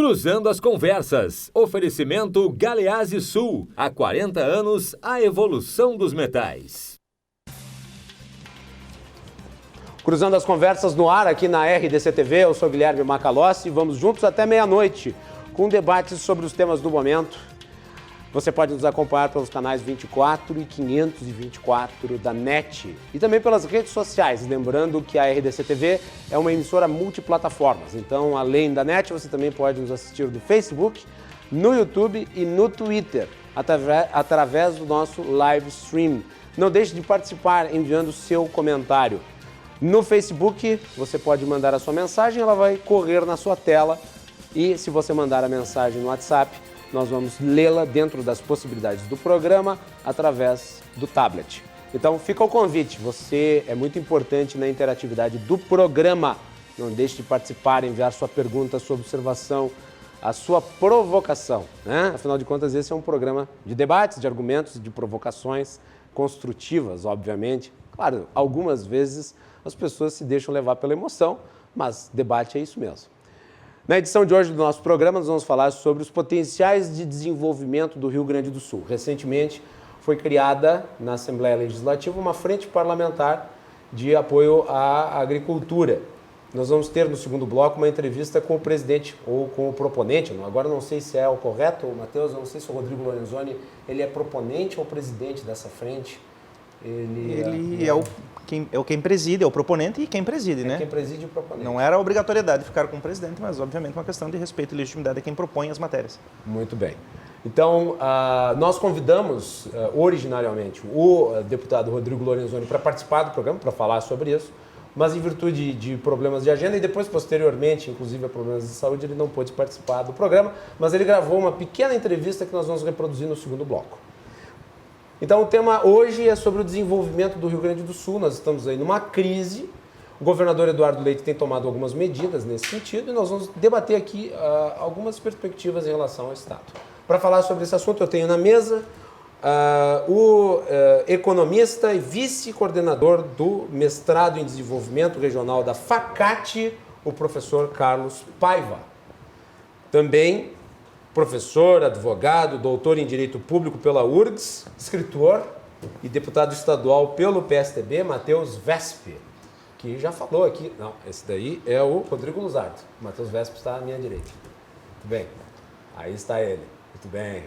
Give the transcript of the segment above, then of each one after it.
Cruzando as Conversas. Oferecimento Galeazzi Sul. Há 40 anos, a evolução dos metais. Cruzando as Conversas no ar aqui na RDC TV. Eu sou Guilherme Macalossi e vamos juntos até meia-noite com debates sobre os temas do momento. Você pode nos acompanhar pelos canais 24 e 524 da NET e também pelas redes sociais. Lembrando que a RDC TV é uma emissora multiplataformas. Então, além da NET, você também pode nos assistir do Facebook, no YouTube e no Twitter, através do nosso live stream. Não deixe de participar enviando seu comentário. No Facebook, você pode mandar a sua mensagem, ela vai correr na sua tela. E se você mandar a mensagem no WhatsApp, nós vamos lê-la dentro das possibilidades do programa através do tablet. Então fica o convite, você é muito importante na interatividade do programa. Não deixe de participar, enviar sua pergunta, sua observação, a sua provocação, né? Afinal de contas, esse é um programa de debates, de argumentos, de provocações construtivas, obviamente. Claro, algumas vezes as pessoas se deixam levar pela emoção, mas debate é isso mesmo. Na edição de hoje do nosso programa, nós vamos falar sobre os potenciais de desenvolvimento do Rio Grande do Sul. Recentemente, foi criada na Assembleia Legislativa uma frente parlamentar de apoio à agricultura. Nós vamos ter no segundo bloco uma entrevista com o presidente ou com o proponente. Agora não sei se é o correto, Matheus, não sei se o Rodrigo Lorenzoni ele é proponente ou presidente dessa frente. Ele é quem preside, é o proponente e quem preside, né? Quem preside e o proponente. Não era a obrigatoriedade de ficar com o presidente, mas obviamente uma questão de respeito e legitimidade a quem propõe as matérias. Muito bem. Então, nós convidamos originariamente o deputado Rodrigo Lorenzoni para participar do programa, para falar sobre isso, mas em virtude de problemas de agenda e depois, posteriormente, inclusive a problemas de saúde, ele não pôde participar do programa, mas ele gravou uma pequena entrevista que nós vamos reproduzir no segundo bloco. Então, o tema hoje é sobre o desenvolvimento do Rio Grande do Sul. Nós estamos aí numa crise. O governador Eduardo Leite tem tomado algumas medidas nesse sentido e nós vamos debater aqui algumas perspectivas em relação ao Estado. Para falar sobre esse assunto, eu tenho na mesa o economista e vice-coordenador do mestrado em desenvolvimento regional da FACAT, o professor Carlos Paiva. Também professor, advogado, doutor em Direito Público pela URGS, escritor e deputado estadual pelo PSDB, Matheus Wesp, que já falou aqui. Não, esse daí é o Rodrigo Luzardo. O Matheus Wesp está à minha direita. Muito bem. Aí está ele. Muito bem.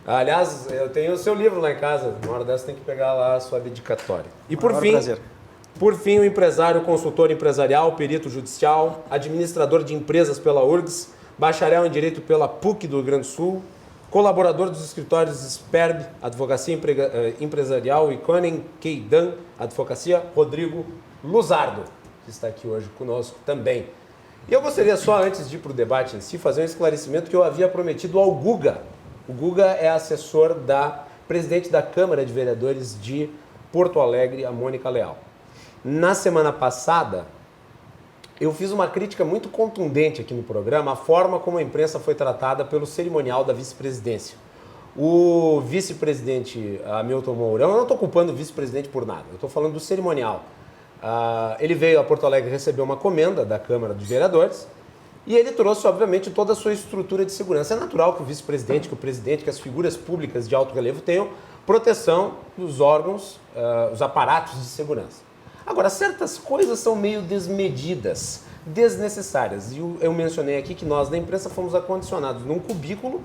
Aliás, eu tenho o seu livro lá em casa. Uma hora dessa tem que pegar lá a sua dedicatória. E por fim, o empresário, consultor empresarial, perito judicial, administrador de empresas pela URGS, bacharel em Direito pela PUC do Rio Grande do Sul, colaborador dos escritórios SPERB, Advocacia Empresarial e Conen Keidan, Advocacia, Rodrigo Luzardo, que está aqui hoje conosco também. E eu gostaria só, antes de ir para o debate em si, fazer um esclarecimento que eu havia prometido ao Guga. O Guga é assessor da presidente da Câmara de Vereadores de Porto Alegre, a Mônica Leal. Na semana passada, eu fiz uma crítica muito contundente aqui no programa, a forma como a imprensa foi tratada pelo cerimonial da vice-presidência. O vice-presidente Hamilton Mourão, eu não estou culpando o vice-presidente por nada, eu estou falando do cerimonial. Ele veio a Porto Alegre receber uma comenda da Câmara dos Vereadores e ele trouxe, obviamente, toda a sua estrutura de segurança. É natural que o vice-presidente, que o presidente, que as figuras públicas de alto relevo tenham proteção dos órgãos, os aparatos de segurança. Agora, certas coisas são meio desmedidas, desnecessárias. E eu mencionei aqui que nós, da imprensa, fomos acondicionados num cubículo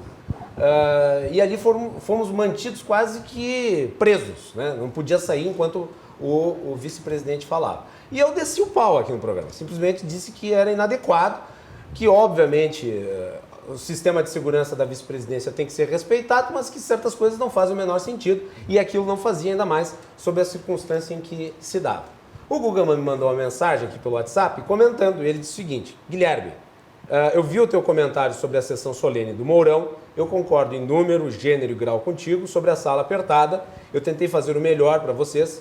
e ali fomos mantidos quase que presos, né? Não podia sair enquanto o vice-presidente falava. E eu desci o pau aqui no programa. Simplesmente disse que era inadequado, que, obviamente, o sistema de segurança da vice-presidência tem que ser respeitado, mas que certas coisas não fazem o menor sentido. E aquilo não fazia, ainda mais sob a circunstância em que se dava. O Guga me mandou uma mensagem aqui pelo WhatsApp comentando, ele disse o seguinte: Guilherme, eu vi o teu comentário sobre a sessão solene do Mourão, eu concordo em número, gênero e grau contigo sobre a sala apertada, eu tentei fazer o melhor para vocês,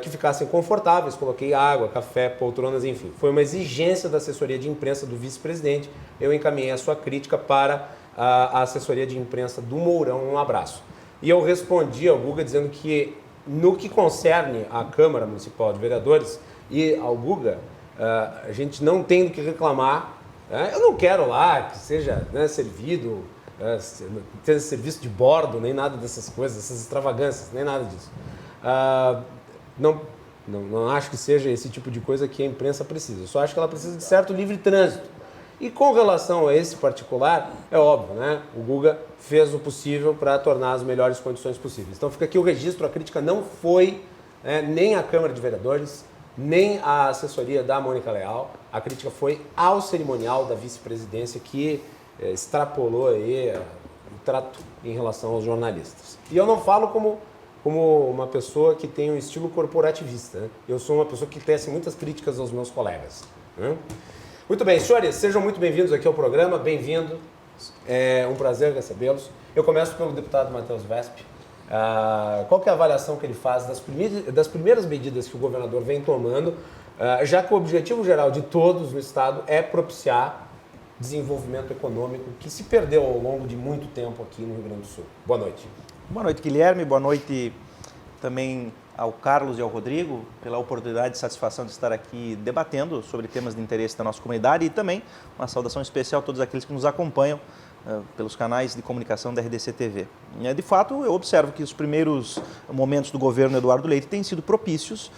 que ficassem confortáveis, coloquei água, café, poltronas, enfim. Foi uma exigência da assessoria de imprensa do vice-presidente, eu encaminhei a sua crítica para a assessoria de imprensa do Mourão, um abraço. E eu respondi ao Guga dizendo que no que concerne à Câmara Municipal de Vereadores e ao Guga, a gente não tem do que reclamar Eu não quero lá que seja, né, servido, ter serviço de bordo, nem nada dessas coisas, essas extravagâncias, nem nada disso. Não acho que seja esse tipo de coisa que a imprensa precisa. Eu só acho que ela precisa de certo livre trânsito. E com relação a esse particular, é óbvio, né? O Guga fez o possível para tornar as melhores condições possíveis. Então fica aqui o registro, a crítica não foi nem à Câmara de Vereadores, nem à assessoria da Mônica Leal. A crítica foi ao cerimonial da vice-presidência que extrapolou aí o trato em relação aos jornalistas. E eu não falo como uma pessoa que tem um estilo corporativista, né? Eu sou uma pessoa que tece muitas críticas aos meus colegas, né? Muito bem, senhores, sejam muito bem-vindos aqui ao programa, bem-vindo, é um prazer recebê-los. Eu começo pelo deputado Matheus Wesp. Qual que é a avaliação que ele faz das primeiras medidas que o governador vem tomando, já que o objetivo geral de todos no Estado é propiciar desenvolvimento econômico que se perdeu ao longo de muito tempo aqui no Rio Grande do Sul. Boa noite. Boa noite, Guilherme. Boa noite também ao Carlos e ao Rodrigo, pela oportunidade e satisfação de estar aqui debatendo sobre temas de interesse da nossa comunidade e também uma saudação especial a todos aqueles que nos acompanham pelos canais de comunicação da RDC TV. De fato, eu observo que os primeiros momentos do governo Eduardo Leite têm sido propícios,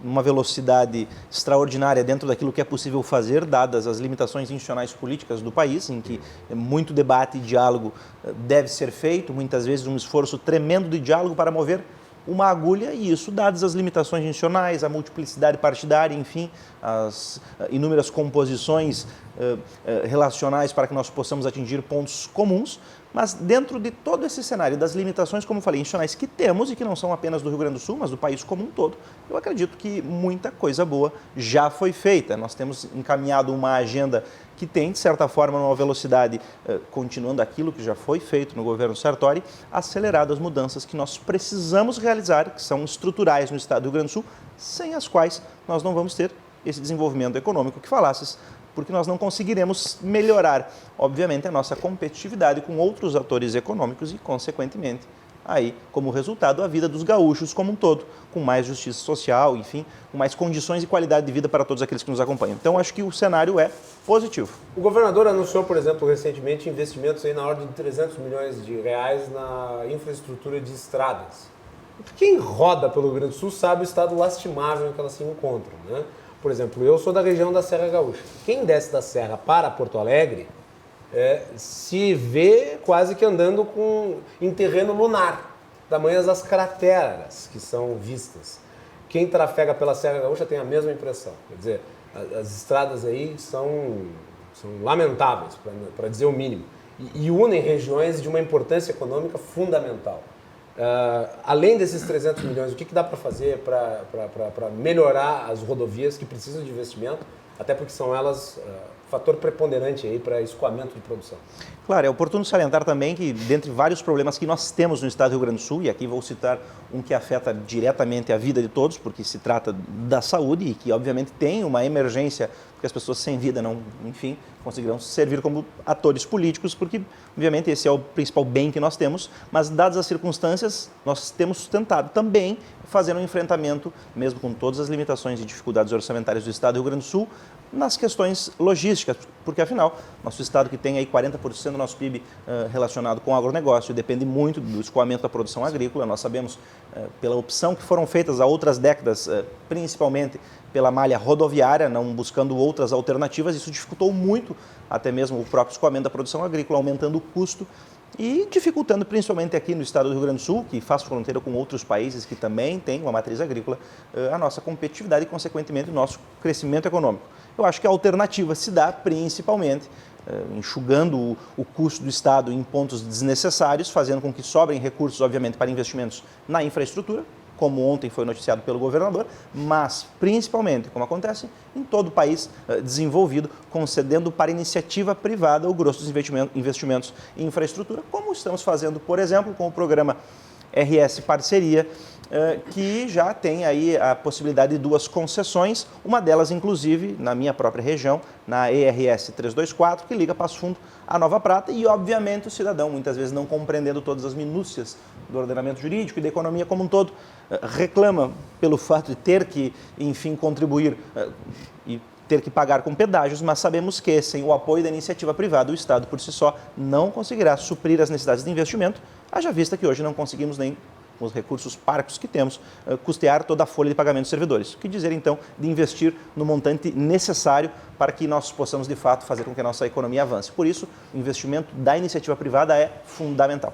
numa velocidade extraordinária dentro daquilo que é possível fazer, dadas as limitações institucionais políticas do país, em que muito debate e diálogo deve ser feito, muitas vezes um esforço tremendo de diálogo para mover uma agulha, e isso, dadas as limitações institucionais, a multiplicidade partidária, enfim, as inúmeras composições relacionais para que nós possamos atingir pontos comuns, mas dentro de todo esse cenário das limitações, como falei, institucionais que temos e que não são apenas do Rio Grande do Sul, mas do país como um todo, eu acredito que muita coisa boa já foi feita. Nós temos encaminhado uma agenda que tem, de certa forma, numa velocidade, continuando aquilo que já foi feito no governo Sartori, acelerado as mudanças que nós precisamos realizar, que são estruturais no estado do Rio Grande do Sul, sem as quais nós não vamos ter esse desenvolvimento econômico que falasses, porque nós não conseguiremos melhorar, obviamente, a nossa competitividade com outros atores econômicos e, consequentemente, aí, como resultado, a vida dos gaúchos como um todo, com mais justiça social, enfim, com mais condições e qualidade de vida para todos aqueles que nos acompanham. Então, acho que o cenário é positivo. O governador anunciou, por exemplo, recentemente, investimentos aí na ordem de 300 milhões de reais na infraestrutura de estradas. Quem roda pelo Rio Grande do Sul sabe o estado lastimável em que elas se encontram, né? Por exemplo, eu sou da região da Serra Gaúcha. Quem desce da Serra para Porto Alegre se vê quase que andando em terreno lunar, tamanhas as crateras que são vistas. Quem trafega pela Serra Gaúcha tem a mesma impressão. Quer dizer, as estradas aí são lamentáveis, para dizer o mínimo, e unem regiões de uma importância econômica fundamental. Além desses 300 milhões, o que dá para fazer para melhorar as rodovias que precisam de investimento, até porque são elas fator preponderante aí para escoamento de produção? Claro, é oportuno salientar também que, dentre vários problemas que nós temos no estado do Rio Grande do Sul, e aqui vou citar um que afeta diretamente a vida de todos, porque se trata da saúde e que, obviamente, tem uma emergência, porque as pessoas sem vida não, enfim, conseguirão servir como atores políticos, porque, obviamente, esse é o principal bem que nós temos, mas, dadas as circunstâncias, nós temos tentado também fazer um enfrentamento, mesmo com todas as limitações e dificuldades orçamentárias do estado do Rio Grande do Sul, nas questões logísticas, porque, afinal, nosso estado que tem aí 40% do nosso PIB relacionado com o agronegócio depende muito do escoamento da produção agrícola. Nós sabemos, pela opção que foram feitas há outras décadas, principalmente pela malha rodoviária, não buscando outras alternativas, isso dificultou muito até mesmo o próprio escoamento da produção agrícola, aumentando o custo e dificultando, principalmente aqui no estado do Rio Grande do Sul, que faz fronteira com outros países que também têm uma matriz agrícola, a nossa competitividade e, consequentemente, o nosso crescimento econômico. Eu acho que a alternativa se dá principalmente enxugando o custo do Estado em pontos desnecessários, fazendo com que sobrem recursos, obviamente, para investimentos na infraestrutura, como ontem foi noticiado pelo governador, mas principalmente, como acontece em todo o país desenvolvido, concedendo para iniciativa privada o grosso dos investimentos em infraestrutura, como estamos fazendo, por exemplo, com o programa RS Parceria, que já tem aí a possibilidade de 2 concessões, uma delas, inclusive, na minha própria região, na ERS 324, que liga Passo Fundo a Nova Prata, e, obviamente, o cidadão, muitas vezes não compreendendo todas as minúcias do ordenamento jurídico e da economia como um todo, reclama pelo fato de ter que, enfim, contribuir e ter que pagar com pedágios, mas sabemos que sem o apoio da iniciativa privada, o Estado por si só não conseguirá suprir as necessidades de investimento, haja vista que hoje não conseguimos nem com os recursos parcos que temos, custear toda a folha de pagamento dos servidores. O que dizer, então, de investir no montante necessário para que nós possamos, de fato, fazer com que a nossa economia avance. Por isso, o investimento da iniciativa privada é fundamental.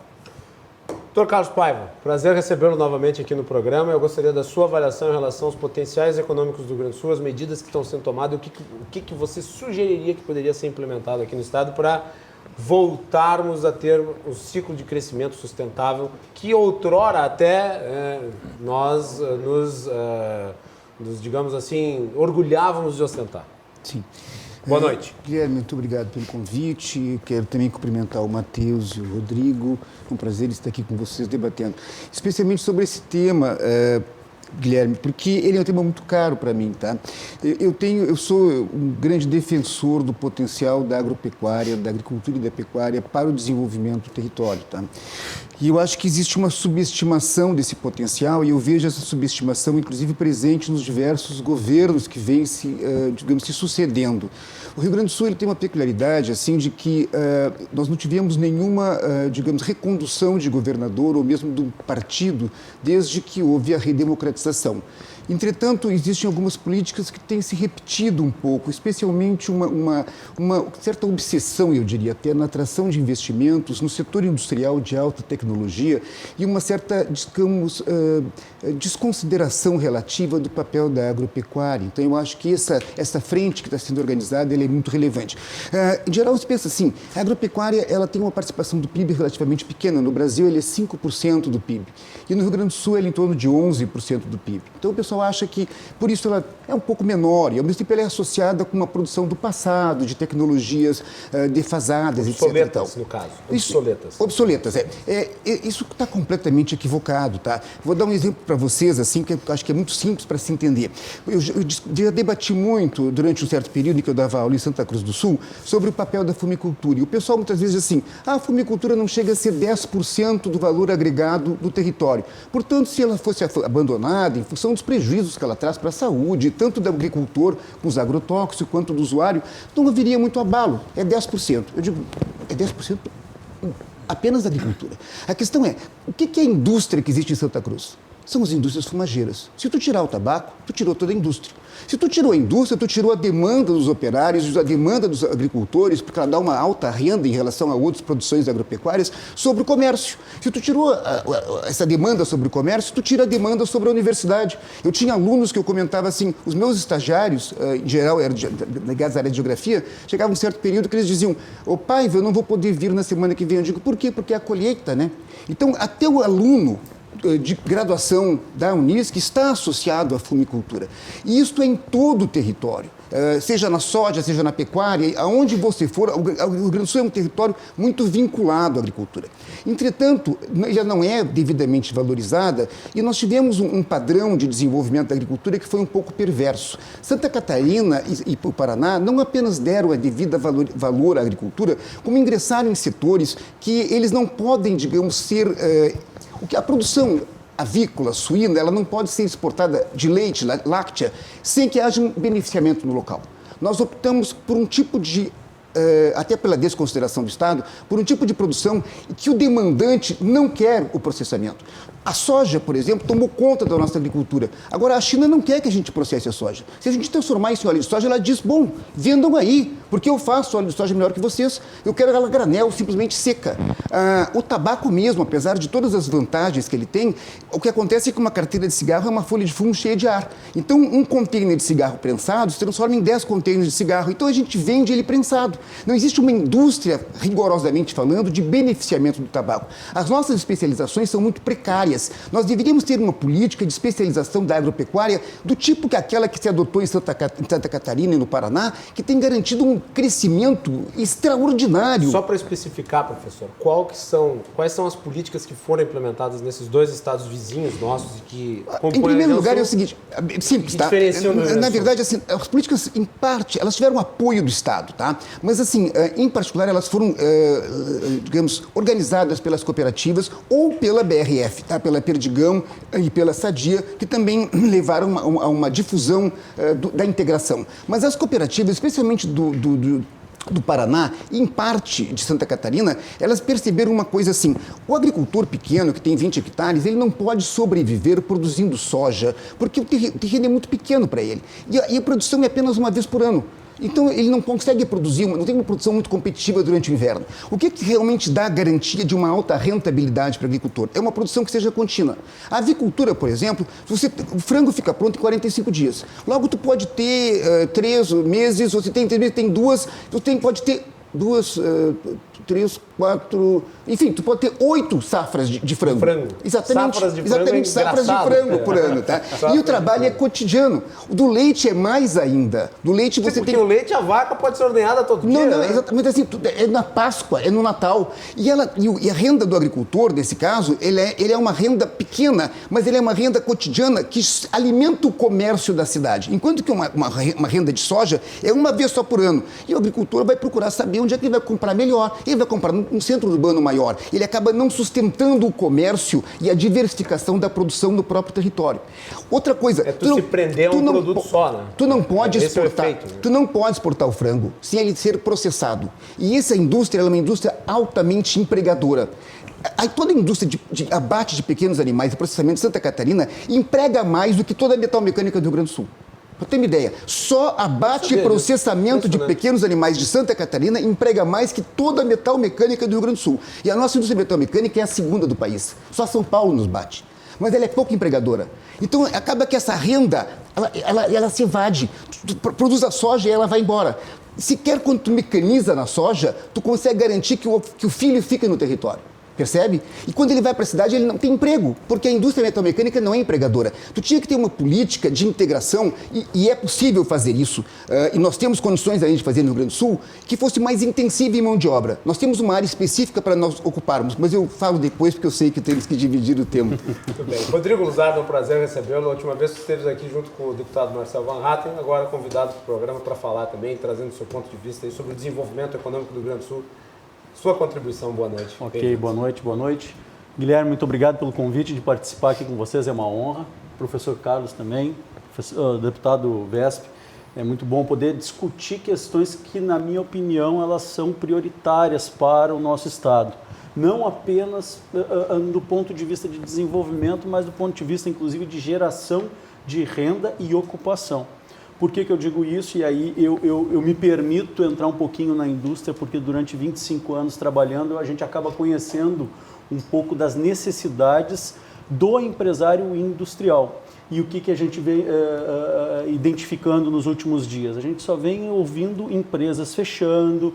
Dr. Carlos Paiva, prazer recebê-lo novamente aqui no programa. Eu gostaria da sua avaliação em relação aos potenciais econômicos do Rio Grande do Sul, as medidas que estão sendo tomadas e o que você sugeriria que poderia ser implementado aqui no Estado para voltarmos a ter um ciclo de crescimento sustentável que outrora até nós nos, digamos assim, orgulhávamos de ostentar. Sim. Boa noite. Guilherme, muito obrigado pelo convite. Quero também cumprimentar o Matheus e o Rodrigo. É um prazer estar aqui com vocês debatendo, especialmente sobre esse tema, Guilherme, porque ele é um tema muito caro para mim, tá? Eu sou um grande defensor do potencial da agropecuária, da agricultura e da pecuária para o desenvolvimento do território, tá? E eu acho que existe uma subestimação desse potencial e eu vejo essa subestimação, inclusive, presente nos diversos governos que vêm se sucedendo. O Rio Grande do Sul ele tem uma peculiaridade, assim, de que nós não tivemos nenhuma, recondução de governador ou mesmo do partido desde que houve a redemocratização. Entretanto, existem algumas políticas que têm se repetido um pouco, especialmente uma certa obsessão, eu diria até, na atração de investimentos no setor industrial de alta tecnologia e uma certa, digamos, desconsideração relativa do papel da agropecuária. Então, eu acho que essa frente que está sendo organizada ela é muito relevante. Em geral, se pensa assim, a agropecuária ela tem uma participação do PIB relativamente pequena. No Brasil, ele é 5% do PIB. E no Rio Grande do Sul, ele é em torno de 11% do PIB. Então, o pessoal acha que, por isso, ela é um pouco menor e, ao mesmo tempo, ela é associada com uma produção do passado, de tecnologias defasadas, obsoletas, etc. no caso. Obsoletas, isso está completamente equivocado, tá? Vou dar um exemplo para vocês, assim, que eu acho que é muito simples para se entender. Eu já debati muito, durante um certo período em que eu dava aula em Santa Cruz do Sul, sobre o papel da fumicultura. E o pessoal, muitas vezes, diz assim, a fumicultura não chega a ser 10% do valor agregado do território. Portanto, se ela fosse abandonada, em função dos prejuízos que ela traz para a saúde, tanto do agricultor com os agrotóxicos, quanto do usuário, não haveria muito abalo. É 10%. Eu digo, é 10% apenas da agricultura. A questão é, o que é a indústria que existe em Santa Cruz? São as indústrias fumageiras. Se tu tirar o tabaco, tu tirou toda a indústria. Se tu tirou a indústria, tu tirou a demanda dos operários, a demanda dos agricultores, porque ela dá uma alta renda em relação a outras produções agropecuárias, sobre o comércio. Se tu tirou essa demanda sobre o comércio, tu tira a demanda sobre a universidade. Eu tinha alunos que eu comentava assim, os meus estagiários, em geral, eram ligados à área de geografia, chegava um certo período que eles diziam, ô Paiva, eu não vou poder vir na semana que vem. Eu digo, por quê? Porque é a colheita, né? Então, até o aluno de graduação da Unisc está associado à fumicultura. E isso é em todo o território, seja na soja, seja na pecuária, aonde você for, o Rio Grande do Sul é um território muito vinculado à agricultura. Entretanto, já não é devidamente valorizada e nós tivemos um padrão de desenvolvimento da agricultura que foi um pouco perverso. Santa Catarina e o Paraná não apenas deram a devida valor à agricultura, como ingressaram em setores que eles não podem, digamos, ser... a produção avícola, suína, ela não pode ser exportada de leite, láctea, sem que haja um beneficiamento no local. Nós optamos por um tipo de, até pela desconsideração do Estado, por um tipo de produção que o demandante não quer o processamento. A soja, por exemplo, tomou conta da nossa agricultura. Agora, a China não quer que a gente processe a soja. Se a gente transformar isso em óleo de soja, ela diz, bom, vendam aí, porque eu faço óleo de soja melhor que vocês, eu quero ela granel, simplesmente seca. O tabaco mesmo, apesar de todas as vantagens que ele tem, o que acontece é que uma carteira de cigarro é uma folha de fumo cheia de ar. Então, um container de cigarro prensado se transforma em 10 containers de cigarro. Então, a gente vende ele prensado. Não existe uma indústria, rigorosamente falando, de beneficiamento do tabaco. As nossas especializações são muito precárias. Nós deveríamos ter uma política de especialização da agropecuária do tipo que aquela que se adotou em Santa Catarina e no Paraná, que tem garantido um crescimento extraordinário. Só para especificar, professor, quais são as políticas que foram implementadas nesses dois estados vizinhos nossos e que compõem... Em primeiro lugar, é o seguinte, simples, tá? Na verdade, assim, as políticas, em parte, elas tiveram apoio do Estado, tá? Mas Mas, assim, em particular, elas foram, digamos, organizadas pelas cooperativas ou pela BRF, tá? Pela Perdigão e pela Sadia, que também levaram a uma difusão da integração. Mas as cooperativas, especialmente do Paraná, e em parte de Santa Catarina, elas perceberam uma coisa assim: o agricultor pequeno, que tem 20 hectares, ele não pode sobreviver produzindo soja, porque o terreno é muito pequeno para ele. E a produção é apenas uma vez por ano. Então, ele não consegue produzir, não tem uma produção muito competitiva durante o inverno. O que realmente dá a garantia de uma alta rentabilidade para o agricultor? É uma produção que seja contínua. A avicultura, por exemplo, o frango fica pronto em 45 dias. Logo, tu pode ter 3 meses, você tem 3 meses, tem 2, pode ter 2, 3, 4... Enfim, tu pode ter 8 safras de frango. Exatamente. Safras de frango por ano, tá? E o trabalho é cotidiano. O do leite é mais ainda. Do leite você tem... o leite, a vaca pode ser ordenhada todo dia. Não, exatamente assim, é na Páscoa, é no Natal. E a renda do agricultor, nesse caso, ele é uma renda pequena, mas ele é uma renda cotidiana que alimenta o comércio da cidade. Enquanto que uma renda de soja é uma vez só por ano. E o agricultor vai procurar saber onde é que ele vai comprar melhor. Ele vai comprar num centro urbano maior. Ele acaba não sustentando o comércio e a diversificação da produção no próprio território. Outra coisa... se prender a um produto só, né? Tu não pode exportar. Efeito, né? Tu não pode exportar o frango sem ele ser processado. E essa indústria é uma indústria altamente empregadora. Toda a indústria de abate de pequenos animais e processamento de Santa Catarina emprega mais do que toda a metalmecânica do Rio Grande do Sul. Para ter uma ideia, só abate e processamento de pequenos animais de Santa Catarina emprega mais que toda a metalmecânica do Rio Grande do Sul. E a nossa indústria metalmecânica é a segunda do país. Só São Paulo nos bate. Mas ela é pouco empregadora. Então, acaba que essa renda, ela se evade. Tu produz a soja e ela vai embora. Sequer quando tu mecaniza na soja, tu consegue garantir que o filho fica no território. Percebe? E quando ele vai para a cidade, ele não tem emprego, porque a indústria metalmecânica não é empregadora. Tu tinha que ter uma política de integração, e é possível fazer isso, e nós temos condições aí de fazer no Rio Grande do Sul, que fosse mais intensiva em mão de obra. Nós temos uma área específica para nós ocuparmos, mas eu falo depois, porque eu sei que temos que dividir o tempo. Muito bem. Rodrigo Luzardo, é um prazer recebê-lo. A última vez que esteve aqui junto com o deputado Marcel Van Hatten, agora convidado para o programa para falar também, trazendo o seu ponto de vista aí sobre o desenvolvimento econômico do Rio Grande do Sul. Sua contribuição, boa noite. Ok, boa noite. Guilherme, muito obrigado pelo convite de participar aqui com vocês, é uma honra. Professor Carlos também, deputado Vesp, é muito bom poder discutir questões que, na minha opinião, elas são prioritárias para o nosso Estado. Não apenas do ponto de vista de desenvolvimento, mas do ponto de vista, inclusive, de geração de renda e ocupação. Por que eu digo isso? E aí eu me permito entrar um pouquinho na indústria, porque durante 25 anos trabalhando, a gente acaba conhecendo um pouco das necessidades do empresário industrial. E o que a gente vem identificando nos últimos dias? A gente só vem ouvindo empresas fechando.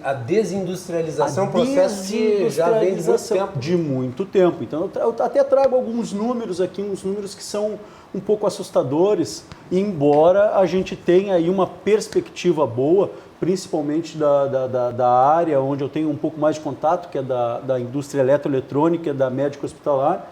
A desindustrialização é um processo que já vem de muito tempo. De muito tempo. Então, eu até trago alguns números aqui, uns números que são um pouco assustadores, embora a gente tenha aí uma perspectiva boa, principalmente da área onde eu tenho um pouco mais de contato, que é da indústria eletroeletrônica, da médica hospitalar,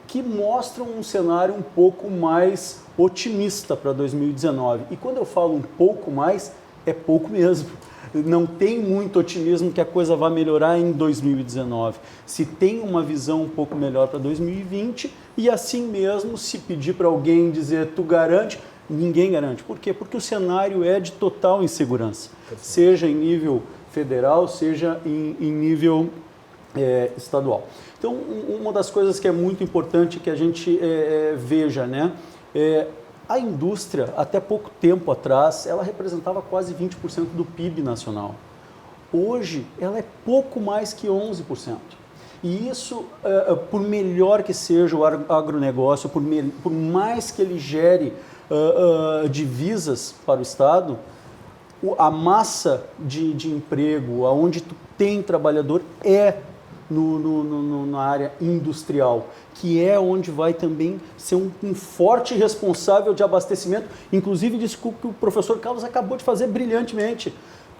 que mostram um cenário um pouco mais otimista para 2019. E quando eu falo um pouco mais, é pouco mesmo. Não tem muito otimismo que a coisa vai melhorar em 2019. Se tem uma visão um pouco melhor para 2020, e assim mesmo, se pedir para alguém dizer, tu garante, ninguém garante. Por quê? Porque o cenário é de total insegurança, seja em nível federal, seja em nível estadual. Então, uma das coisas que é muito importante que a gente veja, né? A indústria, até pouco tempo atrás, ela representava quase 20% do PIB nacional. Hoje, ela é pouco mais que 11%. E isso, por melhor que seja o agronegócio, por mais que ele gere divisas para o Estado, a massa de emprego, aonde tu tem trabalhador, na área industrial, que é onde vai também ser um forte responsável de abastecimento, inclusive disso que o professor Carlos acabou de fazer brilhantemente.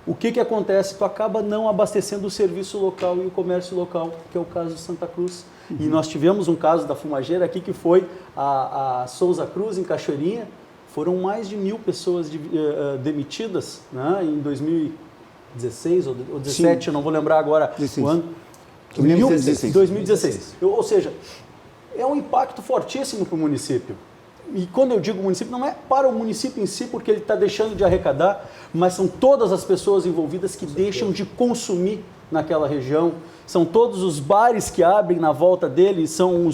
O que acontece? Tu acaba não abastecendo o serviço local e o comércio local, que é o caso de Santa Cruz. Uhum. E nós tivemos um caso da fumageira aqui, que foi a Souza Cruz, em Cachoeirinha. Foram mais de 1.000 pessoas demitidas, né, em 2019, 16 ou 17, Sim. eu não vou lembrar agora 16. o ano. Eu me lembro que é 16. 2016. Ou seja, é um impacto fortíssimo para o município. E quando eu digo município, não é para o município em si, porque ele está deixando de arrecadar, mas são todas as pessoas envolvidas que deixam de consumir naquela região. São todos os bares que abrem na volta dele, são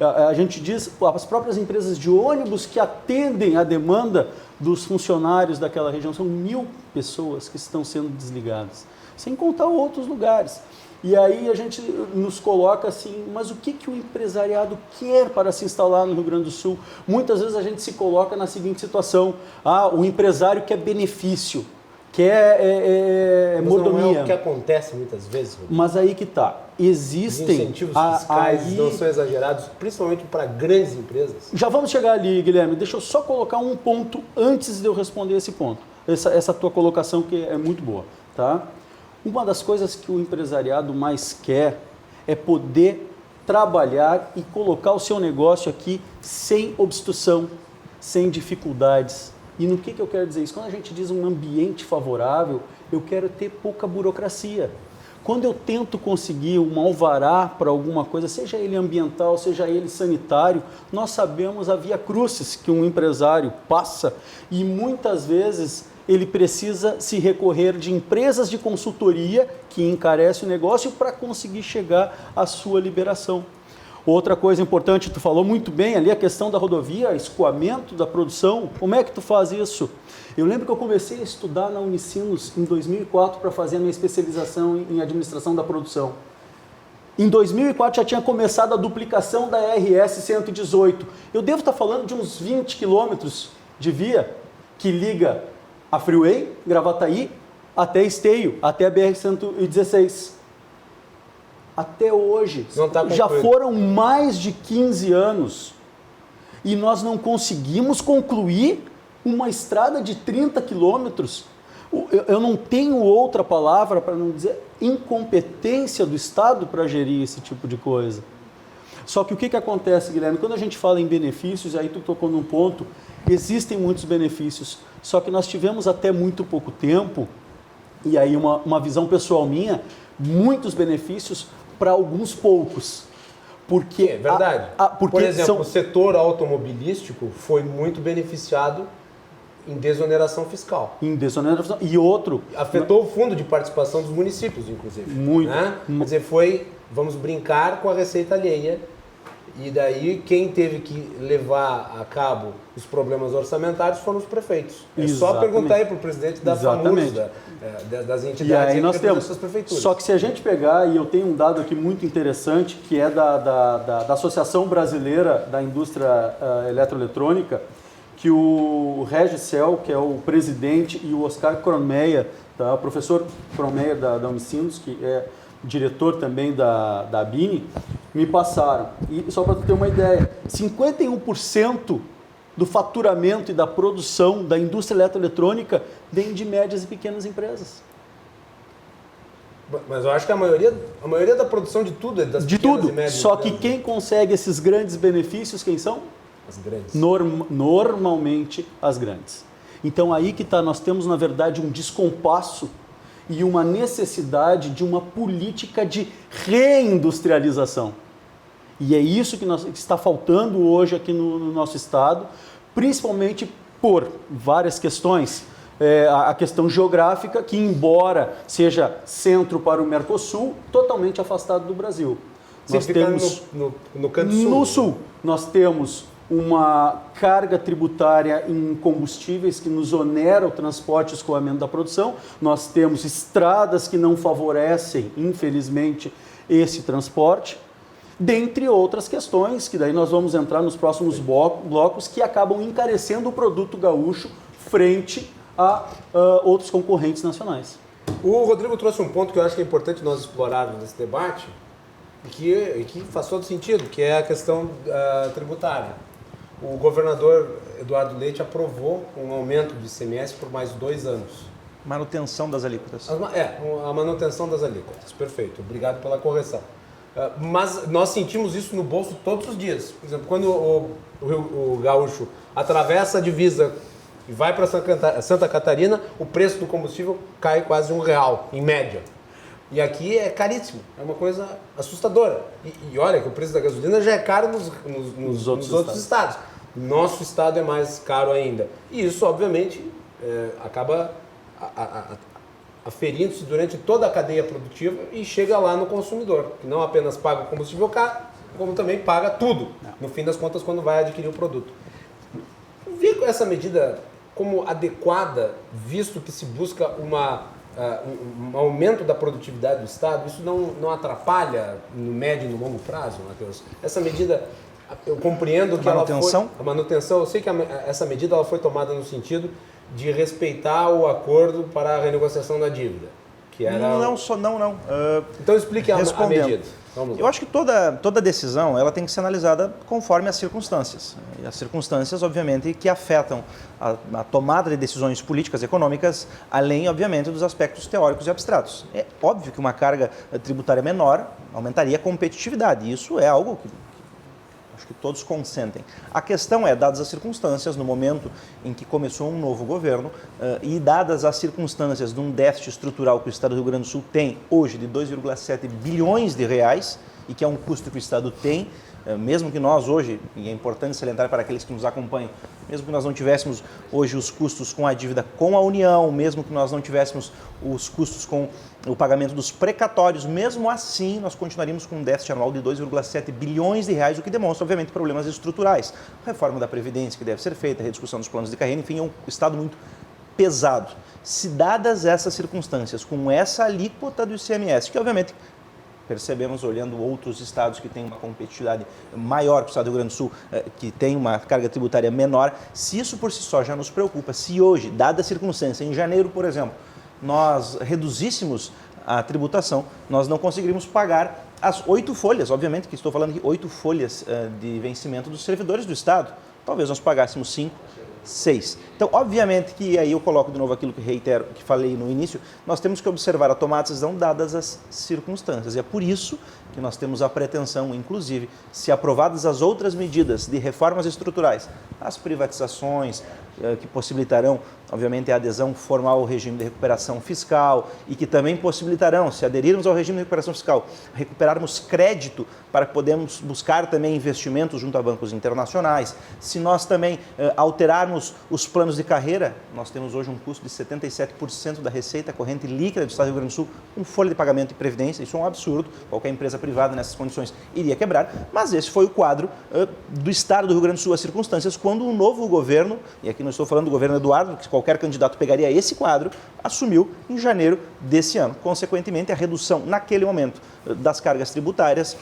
a gente diz, as próprias empresas de ônibus que atendem a demanda dos funcionários daquela região. São 1.000 pessoas que estão sendo desligadas, sem contar outros lugares. E aí a gente nos coloca assim, mas o que o empresariado quer para se instalar no Rio Grande do Sul? Muitas vezes a gente se coloca na seguinte situação, o empresário quer benefício, quer mordomia. Não é o que acontece muitas vezes, Rodrigo. Mas aí que está, existem... Os incentivos fiscais não são exagerados, principalmente para grandes empresas. Já vamos chegar ali, Guilherme, deixa eu só colocar um ponto antes de eu responder esse ponto, essa tua colocação que é muito boa, tá? Uma das coisas que o empresariado mais quer é poder trabalhar e colocar o seu negócio aqui sem obstrução, sem dificuldades. E no que eu quero dizer isso? Quando a gente diz um ambiente favorável, eu quero ter pouca burocracia. Quando eu tento conseguir um alvará para alguma coisa, seja ele ambiental, seja ele sanitário, nós sabemos a via crucis que um empresário passa e muitas vezes ele precisa se recorrer de empresas de consultoria que encarecem o negócio para conseguir chegar à sua liberação. Outra coisa importante, tu falou muito bem ali, a questão da rodovia, escoamento da produção, como é que tu faz isso? Eu lembro que eu comecei a estudar na Unicinos em 2004 para fazer a minha especialização em administração da produção. Em 2004 já tinha começado a duplicação da RS 118. Eu devo estar falando de uns 20 quilômetros de via que liga a Freeway, Gravataí, até Esteio, até a BR-116. Até hoje, já foram mais de 15 anos e nós não conseguimos concluir uma estrada de 30 quilômetros. Eu não tenho outra palavra para não dizer incompetência do Estado para gerir esse tipo de coisa. Só que o que acontece, Guilherme? Quando a gente fala em benefícios, aí tu tocou num ponto, existem muitos benefícios, só que nós tivemos até muito pouco tempo, e aí uma visão pessoal minha, muitos benefícios para alguns poucos. Porque é verdade. Por exemplo, o setor automobilístico foi muito beneficiado em desoneração fiscal. Em desoneração. E outro... Afetou o fundo de participação dos municípios, inclusive. Muito. Né? Quer dizer, vamos brincar com a receita alheia. E daí quem teve que levar a cabo os problemas orçamentários foram os prefeitos. É só perguntar aí para o presidente da FAMURS, das entidades e aí nós temos essas prefeituras. Só que se a gente pegar, e eu tenho um dado aqui muito interessante, que é da Associação Brasileira da Indústria Eletroeletrônica, que o Regicel, que é o presidente, e o Oscar Kronmeyer, tá? O professor Kronmeyer da Unicinos, que é diretor também da ABINE, me passaram. E só para tu ter uma ideia, 51% do faturamento e da produção da indústria eletroeletrônica vem de médias e pequenas empresas. Mas eu acho que a maioria da produção de tudo é das pequenas e médias. Só que quem consegue esses grandes benefícios, quem são? As grandes. Normalmente as grandes. Então aí que está, nós temos na verdade um descompasso e uma necessidade de uma política de reindustrialização. E é isso que está faltando hoje aqui no nosso estado, principalmente por várias questões. A questão geográfica, que embora seja centro para o Mercosul, totalmente afastado do Brasil. Nós temos no canto sul. No sul, nós temos uma carga tributária em combustíveis que nos onera o transporte e escoamento da produção. Nós temos estradas que não favorecem, infelizmente, esse transporte, dentre outras questões, que daí nós vamos entrar nos próximos blocos, que acabam encarecendo o produto gaúcho frente a outros concorrentes nacionais. O Rodrigo trouxe um ponto que eu acho que é importante nós explorarmos nesse debate, que faz todo sentido, que é a questão tributária. O governador Eduardo Leite aprovou um aumento do ICMS por mais 2 anos. Manutenção das alíquotas. A manutenção das alíquotas, perfeito. Obrigado pela correção. Mas nós sentimos isso no bolso todos os dias. Por exemplo, quando o gaúcho atravessa a divisa e vai para Santa Catarina, o preço do combustível cai quase R$1, em média. E aqui é caríssimo, é uma coisa assustadora. E olha que o preço da gasolina já é caro nos outros estados. Nosso estado é mais caro ainda. E isso, obviamente, acaba aferindo-se durante toda a cadeia produtiva e chega lá no consumidor, que não apenas paga o combustível caro, como também paga tudo, no fim das contas, quando vai adquirir o produto. Vê essa medida como adequada, visto que se busca um aumento da produtividade do Estado? Isso não atrapalha no médio e no longo prazo, Matheus? Essa medida, eu compreendo que ela foi... A manutenção, eu sei que essa medida ela foi tomada no sentido de respeitar o acordo para a renegociação da dívida. Que era... Não. Então explique a medida. Eu acho que toda decisão ela tem que ser analisada conforme as circunstâncias. E as circunstâncias, obviamente, que afetam a tomada de decisões políticas e econômicas, além, obviamente, dos aspectos teóricos e abstratos. É óbvio que uma carga tributária menor aumentaria a competitividade. Isso é algo que acho que todos consentem. A questão é, dadas as circunstâncias, no momento em que começou um novo governo, e dadas as circunstâncias de um déficit estrutural que o Estado do Rio Grande do Sul tem hoje de 2,7 bilhões de reais, e que é um custo que o Estado tem, mesmo que nós hoje, e é importante salientar para aqueles que nos acompanham, mesmo que nós não tivéssemos hoje os custos com a dívida com a União, mesmo que nós não tivéssemos os custos com o pagamento dos precatórios, mesmo assim nós continuaríamos com um déficit anual de 2,7 bilhões de reais, o que demonstra, obviamente, problemas estruturais. Reforma da Previdência que deve ser feita, rediscussão dos planos de carreira, enfim, é um Estado muito pesado. Se dadas essas circunstâncias, com essa alíquota do ICMS, que obviamente percebemos olhando outros estados que têm uma competitividade maior que o estado do Rio Grande do Sul, que tem uma carga tributária menor, se isso por si só já nos preocupa, se hoje, dada a circunstância, em janeiro, por exemplo, nós reduzíssemos a tributação, nós não conseguiríamos pagar as 8 folhas, obviamente que estou falando de 8 folhas de vencimento dos servidores do estado, talvez nós pagássemos 5, 6. Então, obviamente que aí eu coloco de novo aquilo que reitero, que falei no início, nós temos que observar a tomada de decisão dadas as circunstâncias. E é por isso que nós temos a pretensão, inclusive, se aprovadas as outras medidas de reformas estruturais, as privatizações, que possibilitarão, obviamente, a adesão formal ao regime de recuperação fiscal e que também possibilitarão, se aderirmos ao regime de recuperação fiscal, recuperarmos crédito para que podemos buscar também investimentos junto a bancos internacionais. Se nós também alterarmos os planos de carreira, nós temos hoje um custo de 77% da receita corrente líquida do Estado do Rio Grande do Sul com folha de pagamento e previdência. Isso é um absurdo. Qualquer empresa privada nessas condições iria quebrar. Mas esse foi o quadro do Estado do Rio Grande do Sul, as circunstâncias, quando um novo governo, e aqui não estou falando do governo Eduardo, que qualquer candidato pegaria esse quadro, assumiu em janeiro desse ano. Consequentemente, a redução naquele momento das cargas tributárias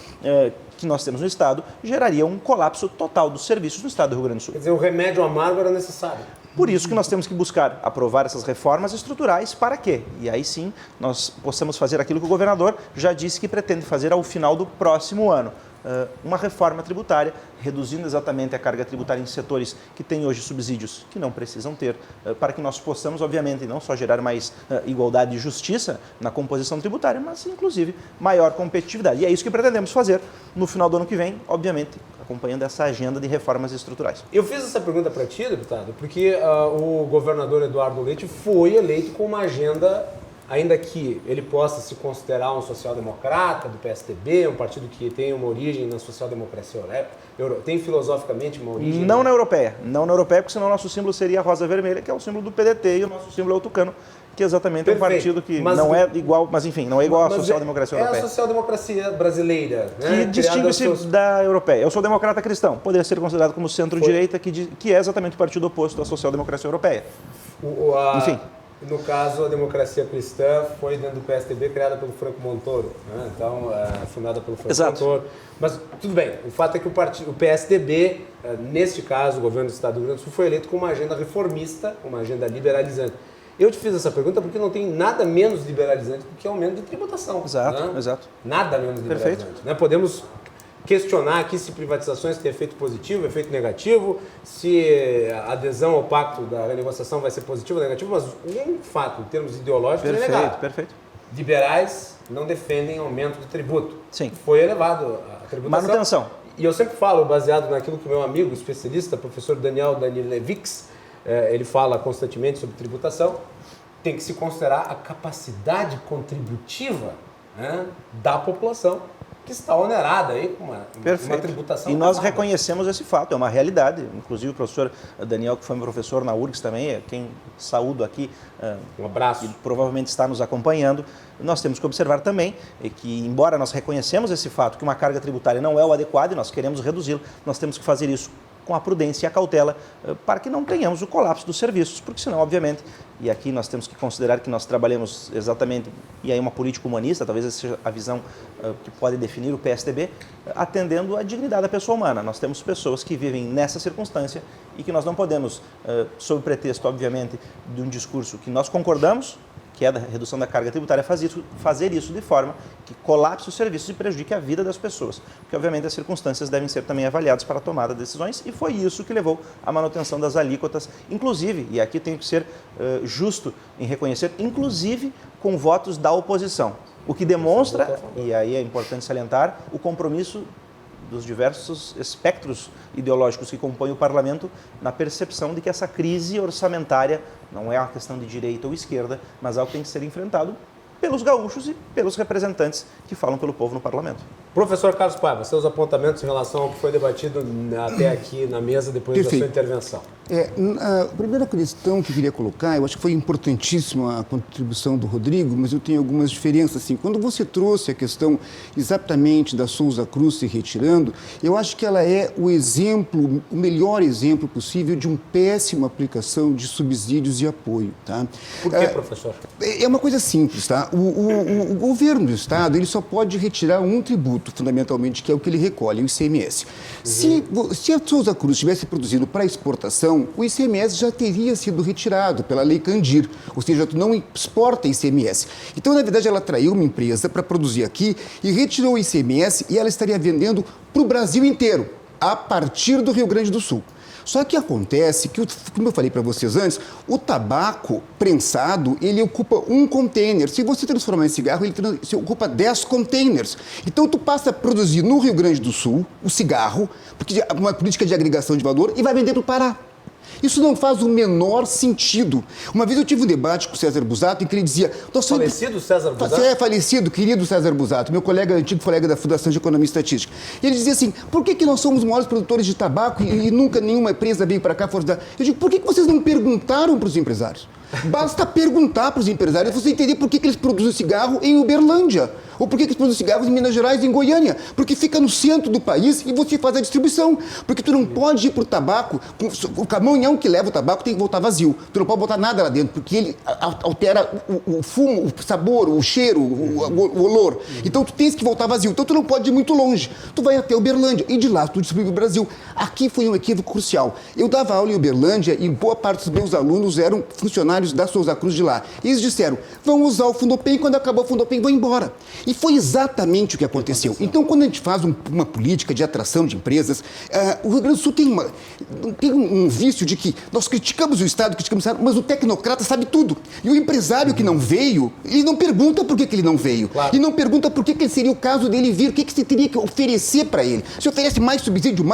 que nós temos no Estado geraria um colapso total dos serviços no Estado do Rio Grande do Sul. Quer dizer, o remédio amargo era necessário. Por isso que nós temos que buscar aprovar essas reformas estruturais para quê? E aí sim nós possamos fazer aquilo que o governador já disse que pretende fazer ao final do próximo ano. Uma reforma tributária, reduzindo exatamente a carga tributária em setores que têm hoje subsídios que não precisam ter, para que nós possamos, obviamente, não só gerar mais igualdade e justiça na composição tributária, mas, inclusive, maior competitividade. E é isso que pretendemos fazer no final do ano que vem, obviamente, acompanhando essa agenda de reformas estruturais. Eu fiz essa pergunta para ti, deputado, porque o governador Eduardo Leite foi eleito com uma agenda, ainda que ele possa se considerar um social-democrata do PSDB, um partido que tem uma origem na social-democracia tem filosoficamente uma origem... Não na europeia, porque senão o nosso símbolo seria a rosa vermelha, que é o símbolo do PDT, e o nosso símbolo é o tucano, que exatamente é um partido que não é igual, mas enfim, não é igual à social-democracia europeia. É a social-democracia brasileira, né? Que distingue-se da europeia. Eu sou democrata cristão, poderia ser considerado como centro-direita, que é exatamente o partido oposto à social-democracia europeia. Enfim. No caso, a democracia cristã foi dentro do PSDB, criada pelo Franco Montoro, né? Então, fundada pelo Franco Montoro. Mas, tudo bem, o fato é que o PSDB, neste caso, o governo do Estado do Rio Grande do Sul, foi eleito com uma agenda reformista, uma agenda liberalizante. Eu te fiz essa pergunta porque não tem nada menos liberalizante do que aumento de tributação. Exato. Nada menos liberalizante. Né? Podemos questionar aqui se privatizações têm efeito positivo, efeito negativo, se a adesão ao pacto da renegociação vai ser positiva ou negativa, mas um fato, em termos ideológicos, é negado. Perfeito. Liberais não defendem aumento do tributo. Sim. Foi elevado a tributação. Manutenção. E eu sempre falo, baseado naquilo que o meu amigo especialista, professor Daniel Danilevix, ele fala constantemente sobre tributação, tem que se considerar a capacidade contributiva, né, da população que está onerada aí com uma tributação. E nós pesada. reconhecemos esse fato, é uma realidade. Inclusive o professor Daniel, que foi meu professor na URGS também, é quem saúdo aqui, Um abraço. e provavelmente está nos acompanhando. Nós temos que observar também que, embora nós reconhecemos esse fato, que uma carga tributária não é o adequado e nós queremos reduzi-lo, nós temos que fazer isso com a prudência e a cautela para que não tenhamos o colapso dos serviços, porque senão, obviamente, e aqui nós temos que considerar que nós trabalhamos exatamente, e aí uma política humanista, talvez essa seja a visão que pode definir o PSDB, atendendo à dignidade da pessoa humana. Nós temos pessoas que vivem nessa circunstância e que nós não podemos, sob pretexto, obviamente, de um discurso que nós concordamos, que é da redução da carga tributária, fazer isso de forma que colapse os serviços e prejudique a vida das pessoas. Porque, obviamente, as circunstâncias devem ser também avaliadas para a tomada de decisões e foi isso que levou à manutenção das alíquotas, inclusive, e aqui tenho que ser justo em reconhecer, inclusive com votos da oposição. O que demonstra, e aí é importante salientar, o compromisso dos diversos espectros ideológicos que compõem o parlamento na percepção de que essa crise orçamentária não é uma questão de direita ou esquerda, mas algo que tem que ser enfrentado pelos gaúchos e pelos representantes que falam pelo povo no parlamento. Professor Carlos Paiva, seus apontamentos em relação ao que foi debatido até aqui na mesa depois da sua intervenção. A primeira questão que eu queria colocar, eu acho que foi importantíssima a contribuição do Rodrigo, mas eu tenho algumas diferenças. Assim, quando você trouxe a questão exatamente da Souza Cruz se retirando, eu acho que ela é o exemplo, o melhor exemplo possível de uma péssima aplicação de subsídios e apoio. Tá? Por quê, professor? É uma coisa simples, tá? O governo do Estado ele só pode retirar um tributo, fundamentalmente, que é o que ele recolhe, o ICMS. Se a Souza Cruz estivesse produzindo para exportação, o ICMS já teria sido retirado pela Lei Candir, ou seja, tu não exporta ICMS. Então, na verdade, ela atraiu uma empresa para produzir aqui e retirou o ICMS e ela estaria vendendo para o Brasil inteiro, a partir do Rio Grande do Sul. Só que acontece que, como eu falei para vocês antes, o tabaco prensado, ele ocupa um container. Se você transformar em cigarro, ele ocupa 10 containers. Então, tu passa a produzir no Rio Grande do Sul o cigarro, porque é uma política de agregação de valor, e vai vender para o Pará. Isso não faz o menor sentido. Uma vez eu tive um debate com o César Busato em que ele dizia... Falecido César Busato? É, falecido, querido César Busato, meu colega, antigo colega da Fundação de Economia e Estatística. E ele dizia assim, por que nós somos os maiores produtores de tabaco e nunca nenhuma empresa veio para cá? Eu digo, por que vocês não perguntaram para os empresários? Basta perguntar para os empresários, você entender por que eles produzem cigarro em Uberlândia. Ou por que eles produzem cigarros em Minas Gerais e em Goiânia. Porque fica no centro do país e você faz a distribuição. Porque tu não pode ir para o tabaco, o caminhão que leva o tabaco tem que voltar vazio. Tu não pode botar nada lá dentro, porque ele altera o fumo, o sabor, o cheiro, o olor. Então tu tens que voltar vazio. Então tu não pode ir muito longe. Tu vai até Uberlândia e de lá tu distribui para o Brasil. Aqui foi um equívoco crucial. Eu dava aula em Uberlândia e boa parte dos meus alunos eram funcionários da Souza Cruz de lá. E eles disseram, vão usar o Fundopem, quando acabar o Fundopem vão embora. E foi exatamente o que aconteceu. Então, quando a gente faz uma política de atração de empresas, o Rio Grande do Sul tem um vício de que nós criticamos o Estado, mas o tecnocrata sabe tudo. E o empresário que não veio, ele não pergunta por que ele não veio. Claro. E não pergunta por que seria o caso dele vir, o que você teria que oferecer para ele. Se oferece mais subsídio,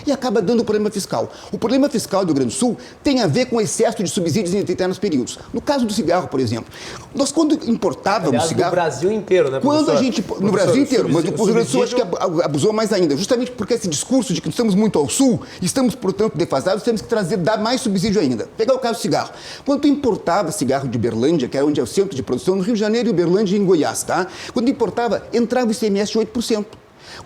e acaba dando problema fiscal. O problema fiscal do Rio Grande do Sul tem a ver com o excesso de subsídios em determinados períodos. No caso do cigarro, por exemplo, nós quando importávamos cigarro... no Brasil inteiro, né, quando a gente... No Brasil inteiro, mas o Rio Grande do Sul acho que abusou mais ainda, justamente porque esse discurso de que estamos muito ao sul, estamos, portanto, defasados, temos que dar mais subsídio ainda. Pegar o caso do cigarro. Quando tu importava cigarro de Uberlândia, que é onde é o centro de produção, no Rio de Janeiro, Uberlândia e em Goiás, tá? Quando importava, entrava o ICMS de 8%.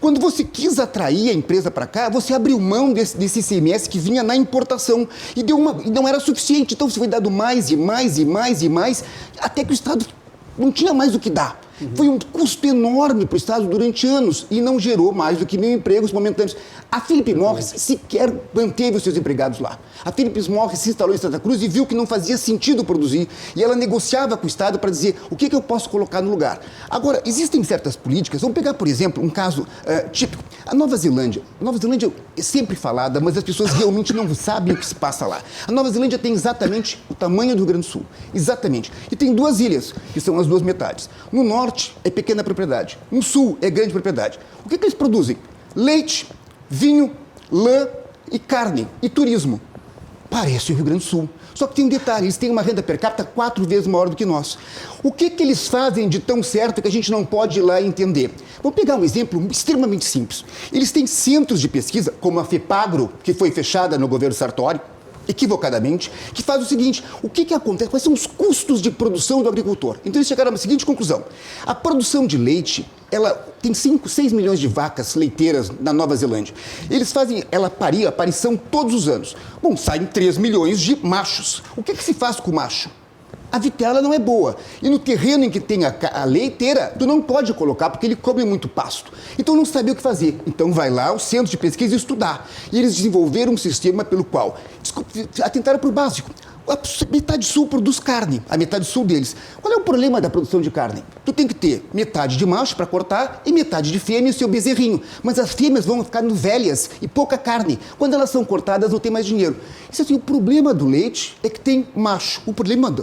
Quando você quis atrair a empresa para cá, você abriu mão desse ICMS que vinha na importação e não era suficiente. Então, você foi dado mais, até que o Estado não tinha mais o que dar. Foi um custo enorme para o Estado durante anos e não gerou mais do que 1.000 empregos momentâneos. A Philip Morris sequer manteve os seus empregados lá. A Philip Morris se instalou em Santa Cruz e viu que não fazia sentido produzir. E ela negociava com o Estado para dizer o que eu posso colocar no lugar. Agora, existem certas políticas. Vamos pegar, por exemplo, um caso típico. A Nova Zelândia. A Nova Zelândia é sempre falada, mas as pessoas realmente não sabem o que se passa lá. A Nova Zelândia tem exatamente o tamanho do Rio Grande do Sul. Exatamente. E tem 2 ilhas, que são as 2 metades. No norte é pequena propriedade. No sul é grande propriedade. O que eles produzem? Leite, vinho, lã e carne e turismo. Parece o Rio Grande do Sul. Só que tem um detalhe, eles têm uma renda per capita 4 vezes maior do que nós. O que eles fazem de tão certo que a gente não pode ir lá entender? Vamos pegar um exemplo extremamente simples. Eles têm centros de pesquisa, como a FEPAGRO, que foi fechada no governo Sartori, equivocadamente, que faz o seguinte: o que acontece? Quais são os custos de produção do agricultor? Então eles chegaram à seguinte conclusão: a produção de leite, ela tem 5, 6 milhões de vacas leiteiras na Nova Zelândia. Eles fazem aparição todos os anos. Bom, saem 3 milhões de machos. O que se faz com o macho? A vitela não é boa. E no terreno em que tem a leiteira, tu não pode colocar, porque ele come muito pasto. Então não sabia o que fazer. Então vai lá ao centro de pesquisa estudar. E eles desenvolveram um sistema pelo qual atentaram para o básico. A metade sul produz carne, a metade sul deles. Qual é o problema da produção de carne? Tu tem que ter metade de macho para cortar e metade de fêmea e seu bezerrinho. Mas as fêmeas vão ficando velhas e pouca carne. Quando elas são cortadas, não tem mais dinheiro. Isso assim, o problema do leite é que tem macho. O problema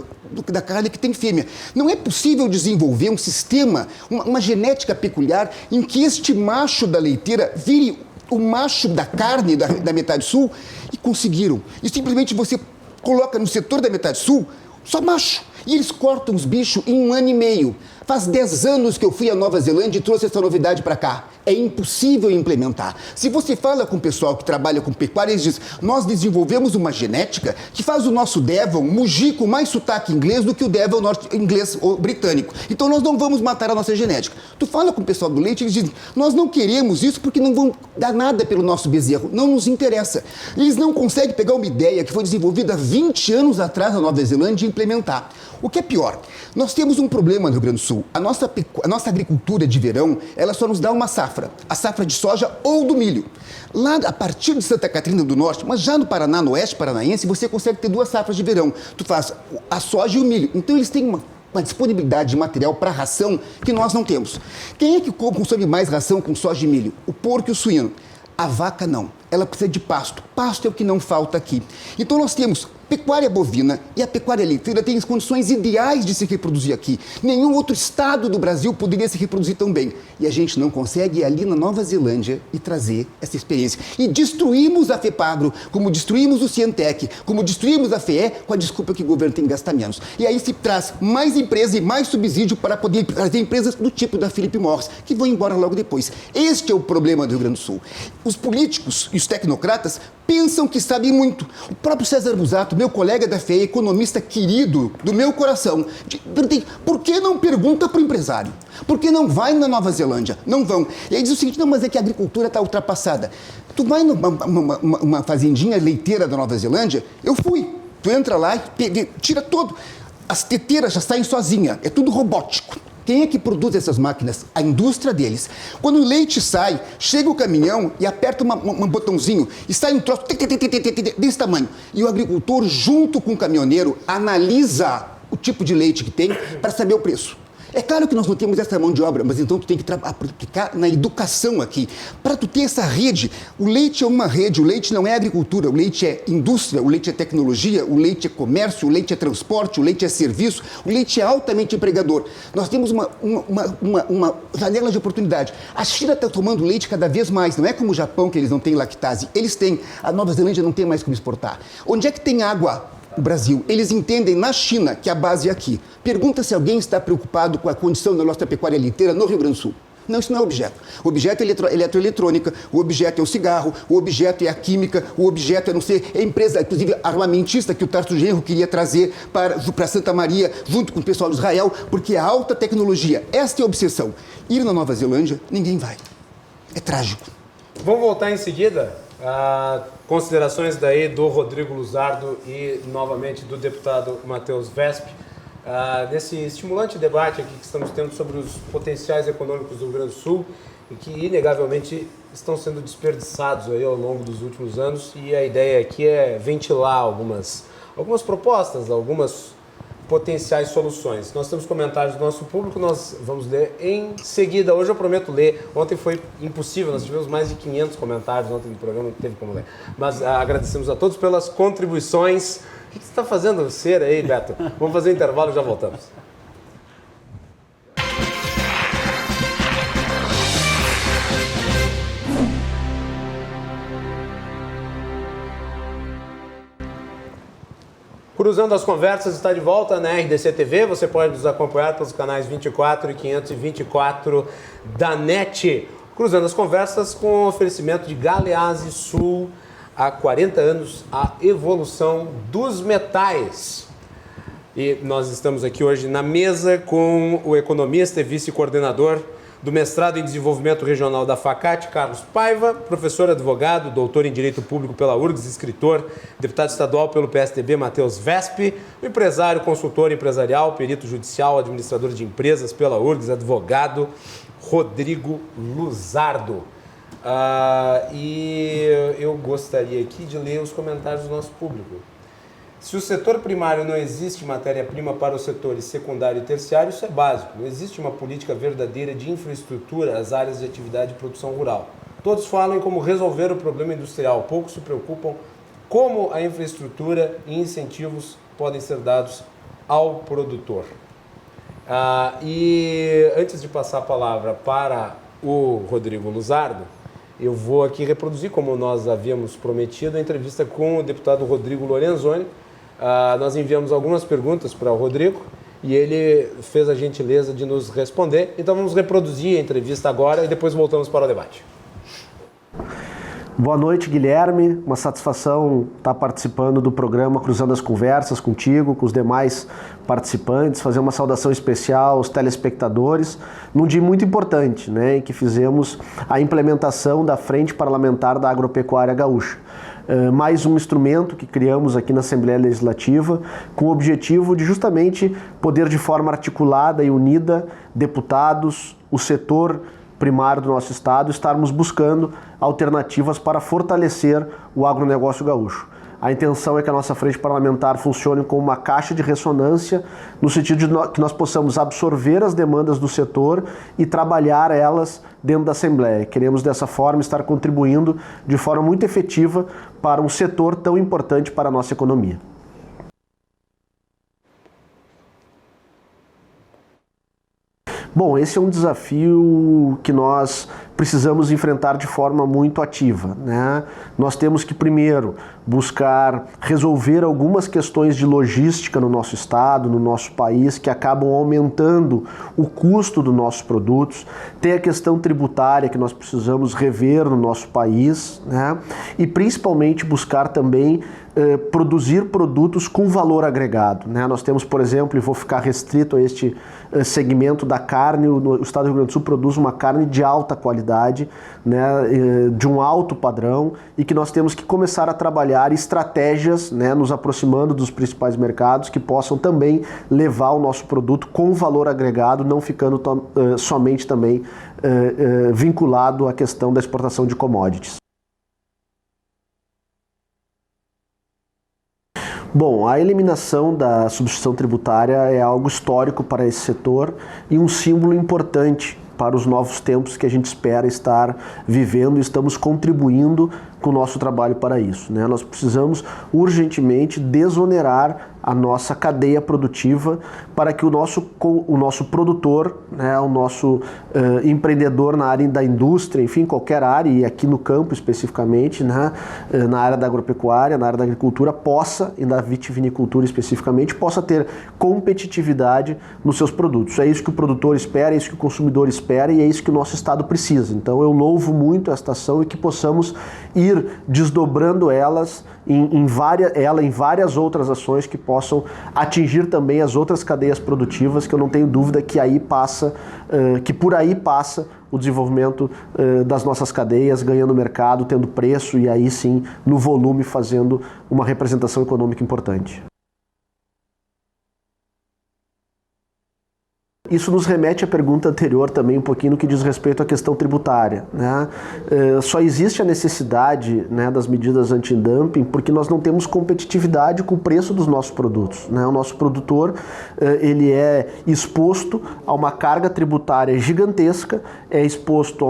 da carne é que tem fêmea. Não é possível desenvolver um sistema, uma genética peculiar em que este macho da leiteira vire o macho da carne da metade sul, e conseguiram. E simplesmente você coloca no setor da metade sul só macho. E eles cortam os bichos em 1 ano e meio. Faz 10 anos que eu fui à Nova Zelândia e trouxe essa novidade para cá. É impossível implementar. Se você fala com o pessoal que trabalha com pecuária, eles dizem: nós desenvolvemos uma genética que faz o nosso Devon mugir com mais sotaque inglês do que o Devon inglês ou britânico. Então nós não vamos matar a nossa genética. Tu fala com o pessoal do leite, eles dizem: nós não queremos isso porque não vão dar nada pelo nosso bezerro. Não nos interessa. Eles não conseguem pegar uma ideia que foi desenvolvida há 20 anos atrás na Nova Zelândia e implementar. O que é pior, nós temos um problema no Rio Grande do Sul. A nossa agricultura de verão, ela só nos dá uma safra, a safra de soja ou do milho. Lá, a partir de Santa Catarina do Norte, mas já no Paraná, no oeste paranaense, você consegue ter 2 safras de verão. Tu faz a soja e o milho. Então eles têm uma disponibilidade de material para ração que nós não temos. Quem é que consome mais ração com soja e milho? O porco e o suíno. A vaca não. Ela precisa de pasto. Pasto é o que não falta aqui. Então nós temos pecuária bovina e a pecuária leiteira tem as condições ideais de se reproduzir aqui. Nenhum outro estado do Brasil poderia se reproduzir tão bem. E a gente não consegue ir ali na Nova Zelândia e trazer essa experiência. E destruímos a FEPAGRO, como destruímos o Cientec, como destruímos a FEE, com a desculpa que o governo tem que gastar menos. E aí se traz mais empresa e mais subsídio para poder trazer empresas do tipo da Philip Morris, que vão embora logo depois. Este é o problema do Rio Grande do Sul. Os políticos e os tecnocratas pensam que sabem muito. O próprio César Busato, meu colega da FEE, economista querido do meu coração, por que não pergunta para o empresário? Por que não vai na Nova Zelândia? Não vão. E aí diz o seguinte: não, mas é que a agricultura está ultrapassada. Tu vai numa fazendinha leiteira da Nova Zelândia, eu fui. Tu entra lá e tira todo. As teteiras já saem sozinha, é tudo robótico. Quem é que produz essas máquinas? A indústria deles. Quando o leite sai, chega o caminhão e aperta um botãozinho e sai um troço desse tamanho. E o agricultor, junto com o caminhoneiro, analisa o tipo de leite que tem para saber o preço. É claro que nós não temos essa mão de obra, mas então tu tem que aplicar na educação aqui. Para tu ter essa rede, o leite é uma rede, o leite não é agricultura, o leite é indústria, o leite é tecnologia, o leite é comércio, o leite é transporte, o leite é serviço, o leite é altamente empregador. Nós temos uma janela de oportunidade. A China está tomando leite cada vez mais, não é como o Japão, que eles não têm lactase, eles têm. A Nova Zelândia não tem mais como exportar. Onde é que tem água? O Brasil. Eles entendem na China que a base é aqui. Pergunta se alguém está preocupado com a condição da nossa pecuária leiteira no Rio Grande do Sul. Não, isso não é objeto. O objeto é eletroeletrônica, o objeto é o cigarro, o objeto é a química, o objeto é não sei, é a empresa, inclusive armamentista que o Tarso Genro queria trazer para Santa Maria, junto com o pessoal de Israel, porque a alta tecnologia, esta é a obsessão. Ir na Nova Zelândia, ninguém vai. É trágico. Vamos voltar em seguida. Considerações daí do Rodrigo Luzardo e novamente do deputado Matheus Wesp, nesse estimulante debate aqui que estamos tendo sobre os potenciais econômicos do Rio Grande do Sul e que inegavelmente estão sendo desperdiçados aí ao longo dos últimos anos, e a ideia aqui é ventilar algumas propostas, algumas potenciais soluções. Nós temos comentários do nosso público, nós vamos ler em seguida. Hoje eu prometo ler. Ontem foi impossível, nós tivemos mais de 500 comentários ontem no programa, não teve como ler. Mas agradecemos a todos pelas contribuições. O que você está fazendo cera aí, Beto? Vamos fazer um intervalo e já voltamos. Cruzando as Conversas está de volta na RDC TV. Você pode nos acompanhar pelos canais 24 e 524 da NET. Cruzando as Conversas com oferecimento de Galeazzi Sul, há 40 anos, a evolução dos metais. E nós estamos aqui hoje na mesa com o economista e vice-coordenador do mestrado em desenvolvimento regional da FACAT, Carlos Paiva, professor advogado, doutor em Direito Público pela URGS, escritor, deputado estadual pelo PSDB, Matheus Vesp, empresário, consultor empresarial, perito judicial, administrador de empresas pela URGS, advogado, Rodrigo Luzardo. E eu gostaria aqui de ler os comentários do nosso público. Se o setor primário não existe matéria-prima para os setores secundário e terciário, isso é básico. Não existe uma política verdadeira de infraestrutura às áreas de atividade e produção rural. Todos falam em como resolver o problema industrial, poucos se preocupam como a infraestrutura e incentivos podem ser dados ao produtor. E antes de passar a palavra para o Rodrigo Luzardo, eu vou aqui reproduzir, como nós havíamos prometido, a entrevista com o deputado Rodrigo Lorenzoni. Nós enviamos algumas perguntas para o Rodrigo e ele fez a gentileza de nos responder. Então vamos reproduzir a entrevista agora e depois voltamos para o debate. Boa noite, Guilherme. Uma satisfação estar participando do programa Cruzando as Conversas contigo, com os demais participantes, fazer uma saudação especial aos telespectadores, num dia muito importante, né, em que fizemos a implementação da Frente Parlamentar da Agropecuária Gaúcha. Mais um instrumento que criamos aqui na Assembleia Legislativa com o objetivo de justamente poder de forma articulada e unida deputados, o setor primário do nosso estado, estarmos buscando alternativas para fortalecer o agronegócio gaúcho. A intenção é que a nossa frente parlamentar funcione como uma caixa de ressonância, no sentido de que nós possamos absorver as demandas do setor e trabalhar elas dentro da Assembleia. Queremos, dessa forma, estar contribuindo de forma muito efetiva para um setor tão importante para a nossa economia. Bom, esse é um desafio que nós precisamos enfrentar de forma muito ativa, né? Nós temos que, primeiro, buscar resolver algumas questões de logística no nosso estado, no nosso país, que acabam aumentando o custo dos nossos produtos. Tem a questão tributária que nós precisamos rever no nosso país, né? E principalmente buscar também produzir produtos com valor agregado, né? Nós temos, por exemplo, e vou ficar restrito a este segmento da carne, o estado do Rio Grande do Sul produz uma carne de alta qualidade, né, de um alto padrão, e que nós temos que começar a trabalhar estratégias, né, nos aproximando dos principais mercados que possam também levar o nosso produto com valor agregado, não ficando somente também vinculado à questão da exportação de commodities. Bom, a eliminação da substituição tributária é algo histórico para esse setor e um símbolo importante para os novos tempos que a gente espera estar vivendo e estamos contribuindo com o nosso trabalho para isso, né? Nós precisamos urgentemente desonerar a nossa cadeia produtiva para que o nosso produtor, né, o nosso empreendedor na área da indústria, enfim, qualquer área, e aqui no campo especificamente, né, na área da agropecuária, na área da agricultura, possa, e da vitivinicultura especificamente, possa ter competitividade nos seus produtos. É isso que o produtor espera, é isso que o consumidor espera e é isso que o nosso estado precisa. Então eu louvo muito esta ação e que possamos ir desdobrando elas em várias outras ações que possam atingir também as outras cadeias produtivas, que eu não tenho dúvida que por aí passa o desenvolvimento das nossas cadeias, ganhando mercado, tendo preço e aí sim, no volume, fazendo uma representação econômica importante. Isso nos remete à pergunta anterior também, um pouquinho no que diz respeito à questão tributária, né? Só existe a necessidade, né, das medidas anti-dumping porque nós não temos competitividade com o preço dos nossos produtos, né? O nosso produtor ele é exposto a uma carga tributária gigantesca, é exposto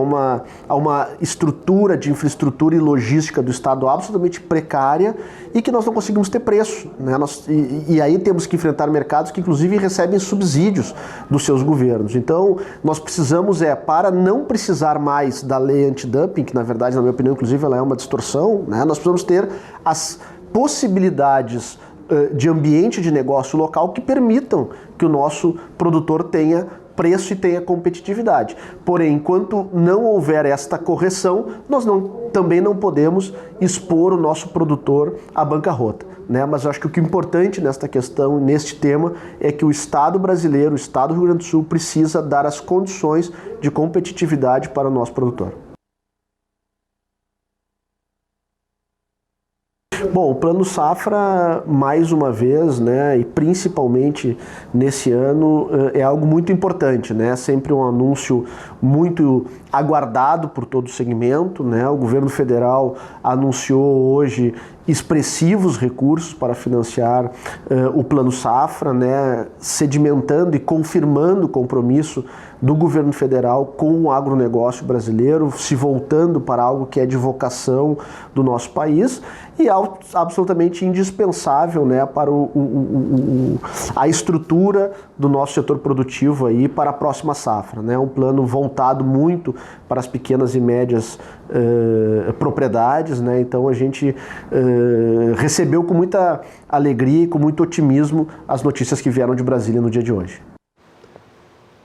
a uma estrutura de infraestrutura e logística do Estado absolutamente precária e que nós não conseguimos ter preço, né? E aí temos que enfrentar mercados que inclusive recebem subsídios dos seus governos. Então, nós precisamos, para não precisar mais da lei antidumping, que na verdade, na minha opinião, inclusive, ela é uma distorção, né? Nós precisamos ter as possibilidades de ambiente de negócio local que permitam que o nosso produtor tenha preço e tenha competitividade. Porém, enquanto não houver esta correção, nós também não podemos expor o nosso produtor à bancarrota, né? Mas eu acho que o que é importante nesta questão, neste tema, é que o Estado brasileiro, o Estado do Rio Grande do Sul, precisa dar as condições de competitividade para o nosso produtor. Bom, o Plano Safra, mais uma vez, né, e principalmente nesse ano, é algo muito importante, né? Sempre um anúncio muito aguardado por todo o segmento, né? O governo federal anunciou hoje expressivos recursos para financiar o Plano Safra, né? Sedimentando e confirmando o compromisso do governo federal com o agronegócio brasileiro, se voltando para algo que é de vocação do nosso país e absolutamente indispensável, né, para a estrutura do nosso setor produtivo aí para a próxima safra, né? Um plano voltado muito para as pequenas e médias propriedades, né? Então a gente recebeu com muita alegria e com muito otimismo as notícias que vieram de Brasília no dia de hoje.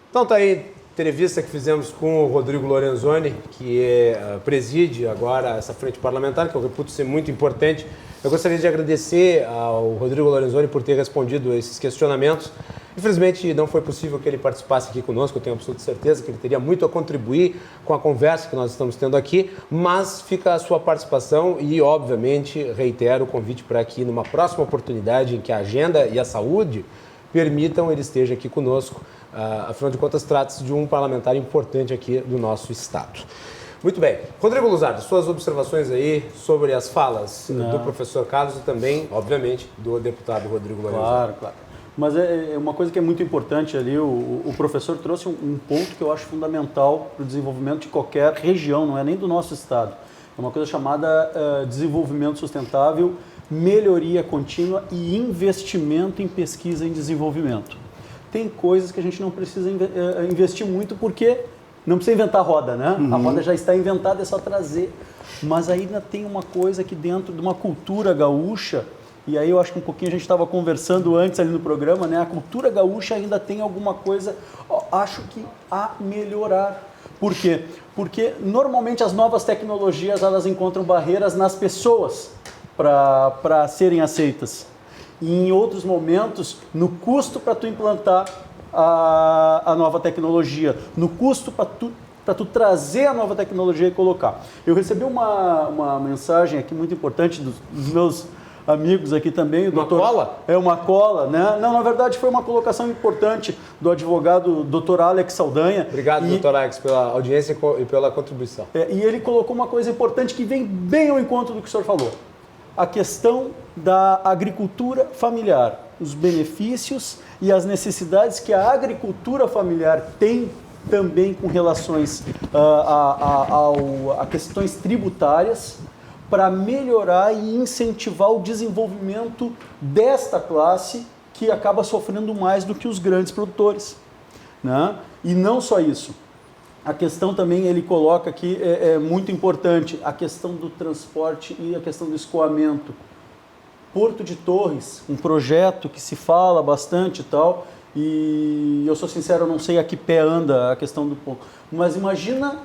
Então tá aí, entrevista que fizemos com o Rodrigo Lorenzoni, que preside agora essa frente parlamentar, que eu reputo ser muito importante. Eu gostaria de agradecer ao Rodrigo Lorenzoni por ter respondido a esses questionamentos. Infelizmente não foi possível que ele participasse aqui conosco, eu tenho absoluta certeza que ele teria muito a contribuir com a conversa que nós estamos tendo aqui, mas fica a sua participação e, obviamente, reitero o convite para que numa próxima oportunidade em que a agenda e a saúde permitam, ele esteja aqui conosco. Afinal de contas, trata-se de um parlamentar importante aqui do nosso estado. Muito bem. Rodrigo Luzardo, suas observações aí sobre as falas do professor Carlos e também, obviamente, do deputado Rodrigo Lorenzoni. Claro. Mas é uma coisa que é muito importante ali, o professor trouxe um ponto que eu acho fundamental para o desenvolvimento de qualquer região, não é nem do nosso estado. É uma coisa chamada desenvolvimento sustentável, melhoria contínua e investimento em pesquisa e desenvolvimento. Tem coisas que a gente não precisa investir muito porque não precisa inventar a roda, né? A roda já está inventada, é só trazer. Mas ainda tem uma coisa que dentro de uma cultura gaúcha, e aí eu acho que um pouquinho a gente estava conversando antes ali no programa, né? A cultura gaúcha ainda tem alguma coisa, acho que a melhorar. Por quê? Porque normalmente as novas tecnologias elas encontram barreiras nas pessoas para serem aceitas. E em outros momentos, no custo para tu implantar a nova tecnologia, no custo para tu trazer a nova tecnologia e colocar. Eu recebi uma mensagem aqui muito importante dos meus amigos aqui também. Uma cola? É uma cola, né? Não, na verdade foi uma colocação importante do advogado Dr. Alex Saldanha. Obrigado, Dr. Alex, pela audiência e pela contribuição. E ele colocou uma coisa importante que vem bem ao encontro do que o senhor falou. A questão da agricultura familiar, os benefícios e as necessidades que a agricultura familiar tem também com relações a questões tributárias para melhorar e incentivar o desenvolvimento desta classe que acaba sofrendo mais do que os grandes produtores, né? E não só isso. A questão também, ele coloca aqui, é muito importante, a questão do transporte e a questão do escoamento. Porto de Torres, um projeto que se fala bastante e tal, e eu sou sincero, eu não sei a que pé anda a questão do ponto. Mas imagina,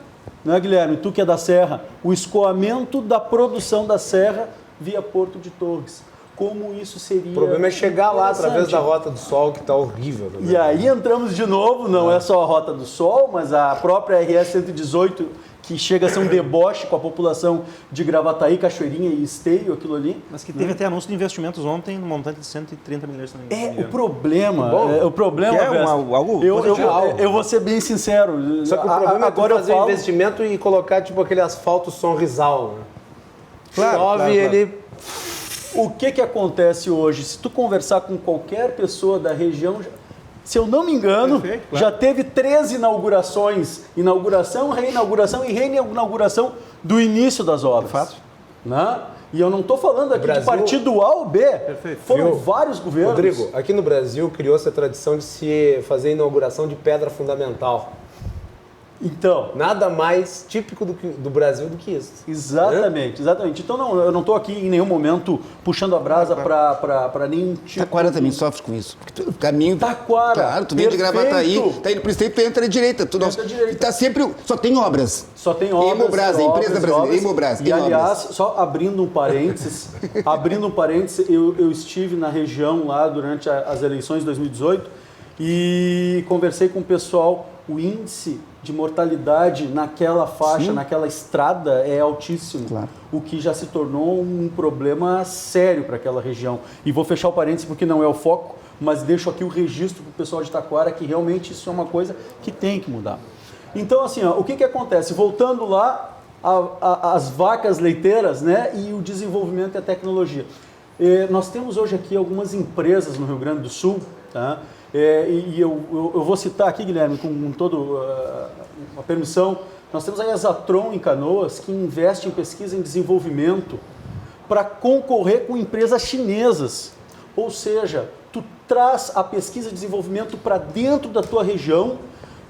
né, Guilherme, tu que é da Serra, o escoamento da produção da Serra via Porto de Torres. Como isso seria... O problema é chegar lá através da Rota do Sol, que está horrível. Também. E aí entramos de novo, não é só a Rota do Sol, mas a própria RS 118, que chega a ser um deboche com a população de Gravataí, Cachoeirinha e Esteio, aquilo ali. Mas que teve até anúncio de investimentos ontem no montante de 130 milhões também. O problema, algo eu vou ser bem sincero. Só que o problema agora é fazer investimento e colocar tipo aquele asfalto Sonrisal. Né? Claro, ele... O que acontece hoje? Se tu conversar com qualquer pessoa da região, se eu não me engano, já teve 13 inaugurações. Inauguração, reinauguração e reinauguração do início das obras. Fato. Né? E eu não estou falando aqui de partido A ou B. Foram vários governos. Rodrigo, aqui no Brasil criou-se a tradição de se fazer inauguração de pedra fundamental. Então, Nada mais típico do Brasil do que isso. exatamente. Então, não, eu não estou aqui em nenhum momento puxando a brasa para nenhum tipo... Taquara também sofre com isso. Porque o caminho... Taquara, Claro, tu vem de Gravataí, perfeito. tá indo pro centro, tu entra à direita. Entra à direita. E tá sempre... Só tem obras. Só tem obras. Hemobras, a empresa brasileira, Hemobras. E, aliás, só abrindo um parênteses, eu estive na região lá durante as eleições de 2018 e conversei com o pessoal. O índice de mortalidade naquela faixa, naquela estrada é altíssimo, Claro. o que já se tornou um problema sério para aquela região. E vou fechar o parênteses porque não é o foco, mas deixo aqui o registro para o pessoal de Taquara que realmente isso é uma coisa que tem que mudar. Então, assim, ó, o que acontece? Voltando lá, as vacas leiteiras, né, e o desenvolvimento e a tecnologia. Nós temos hoje aqui algumas empresas no Rio Grande do Sul, tá? E eu vou citar aqui, Guilherme, com toda uma permissão, nós temos a Exatron em Canoas, que investe em pesquisa e desenvolvimento para concorrer com empresas chinesas. Ou seja, tu traz a pesquisa e desenvolvimento para dentro da tua região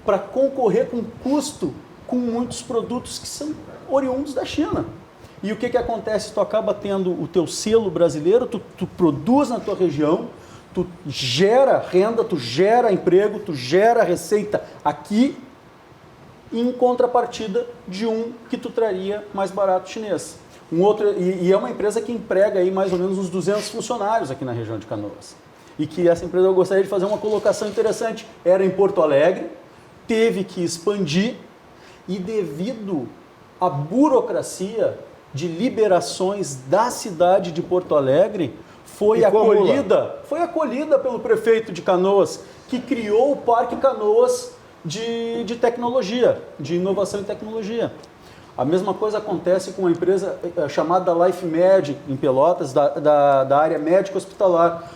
para concorrer com custo com muitos produtos que são oriundos da China. E o que acontece? Tu acaba tendo o teu selo brasileiro, tu produz na tua região, tu gera renda, tu gera emprego, tu gera receita aqui, em contrapartida de um que tu traria mais barato chinês. E é uma empresa que emprega aí mais ou menos uns 200 funcionários aqui na região de Canoas. E que essa empresa, eu gostaria de fazer uma colocação interessante, era em Porto Alegre, teve que expandir e devido à burocracia de liberações da cidade de Porto Alegre, foi acolhida pelo prefeito de Canoas, que criou o Parque Canoas de tecnologia, de inovação e tecnologia. A mesma coisa acontece com uma empresa chamada LifeMed, em Pelotas, da área médica hospitalar.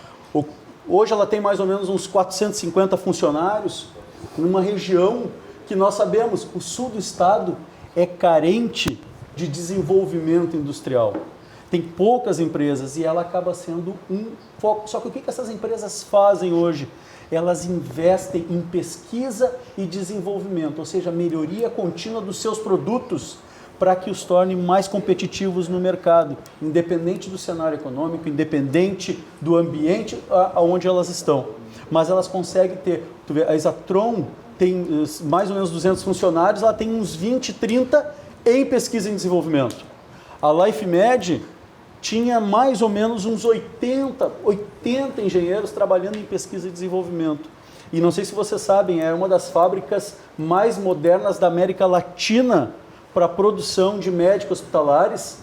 Hoje ela tem mais ou menos uns 450 funcionários, numa região que nós sabemos, o sul do estado é carente de desenvolvimento industrial. Tem poucas empresas e ela acaba sendo um foco. Só que o que essas empresas fazem hoje? Elas investem em pesquisa e desenvolvimento, ou seja, melhoria contínua dos seus produtos para que os torne mais competitivos no mercado, independente do cenário econômico, independente do ambiente onde elas estão. Mas elas conseguem ter... Tu vê, a Exatron tem mais ou menos 200 funcionários, ela tem uns 20, 30 em pesquisa e desenvolvimento. A LifeMed tinha mais ou menos uns 80 engenheiros trabalhando em pesquisa e desenvolvimento. E não sei se vocês sabem, é uma das fábricas mais modernas da América Latina para a produção de médicos hospitalares,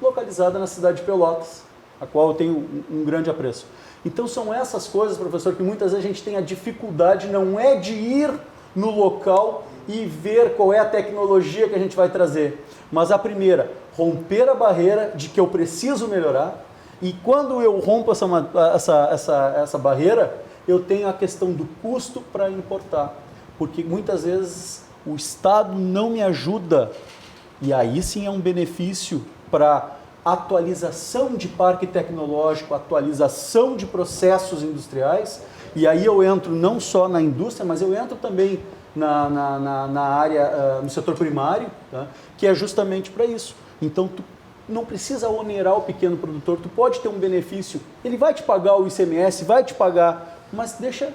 localizada na cidade de Pelotas, a qual eu tenho um grande apreço. Então são essas coisas, professor, que muitas vezes a gente tem a dificuldade, não é de ir no local e ver qual é a tecnologia que a gente vai trazer, mas a primeira, romper a barreira de que eu preciso melhorar, e quando eu rompo essa barreira, eu tenho a questão do custo para importar, porque muitas vezes o Estado não me ajuda, e aí sim é um benefício para atualização de parque tecnológico, atualização de processos industriais, e aí eu entro não só na indústria, mas eu entro também na área, no setor primário, tá? Que é justamente para isso. Então, tu não precisa onerar o pequeno produtor, tu pode ter um benefício, ele vai te pagar o ICMS, vai te pagar, mas deixa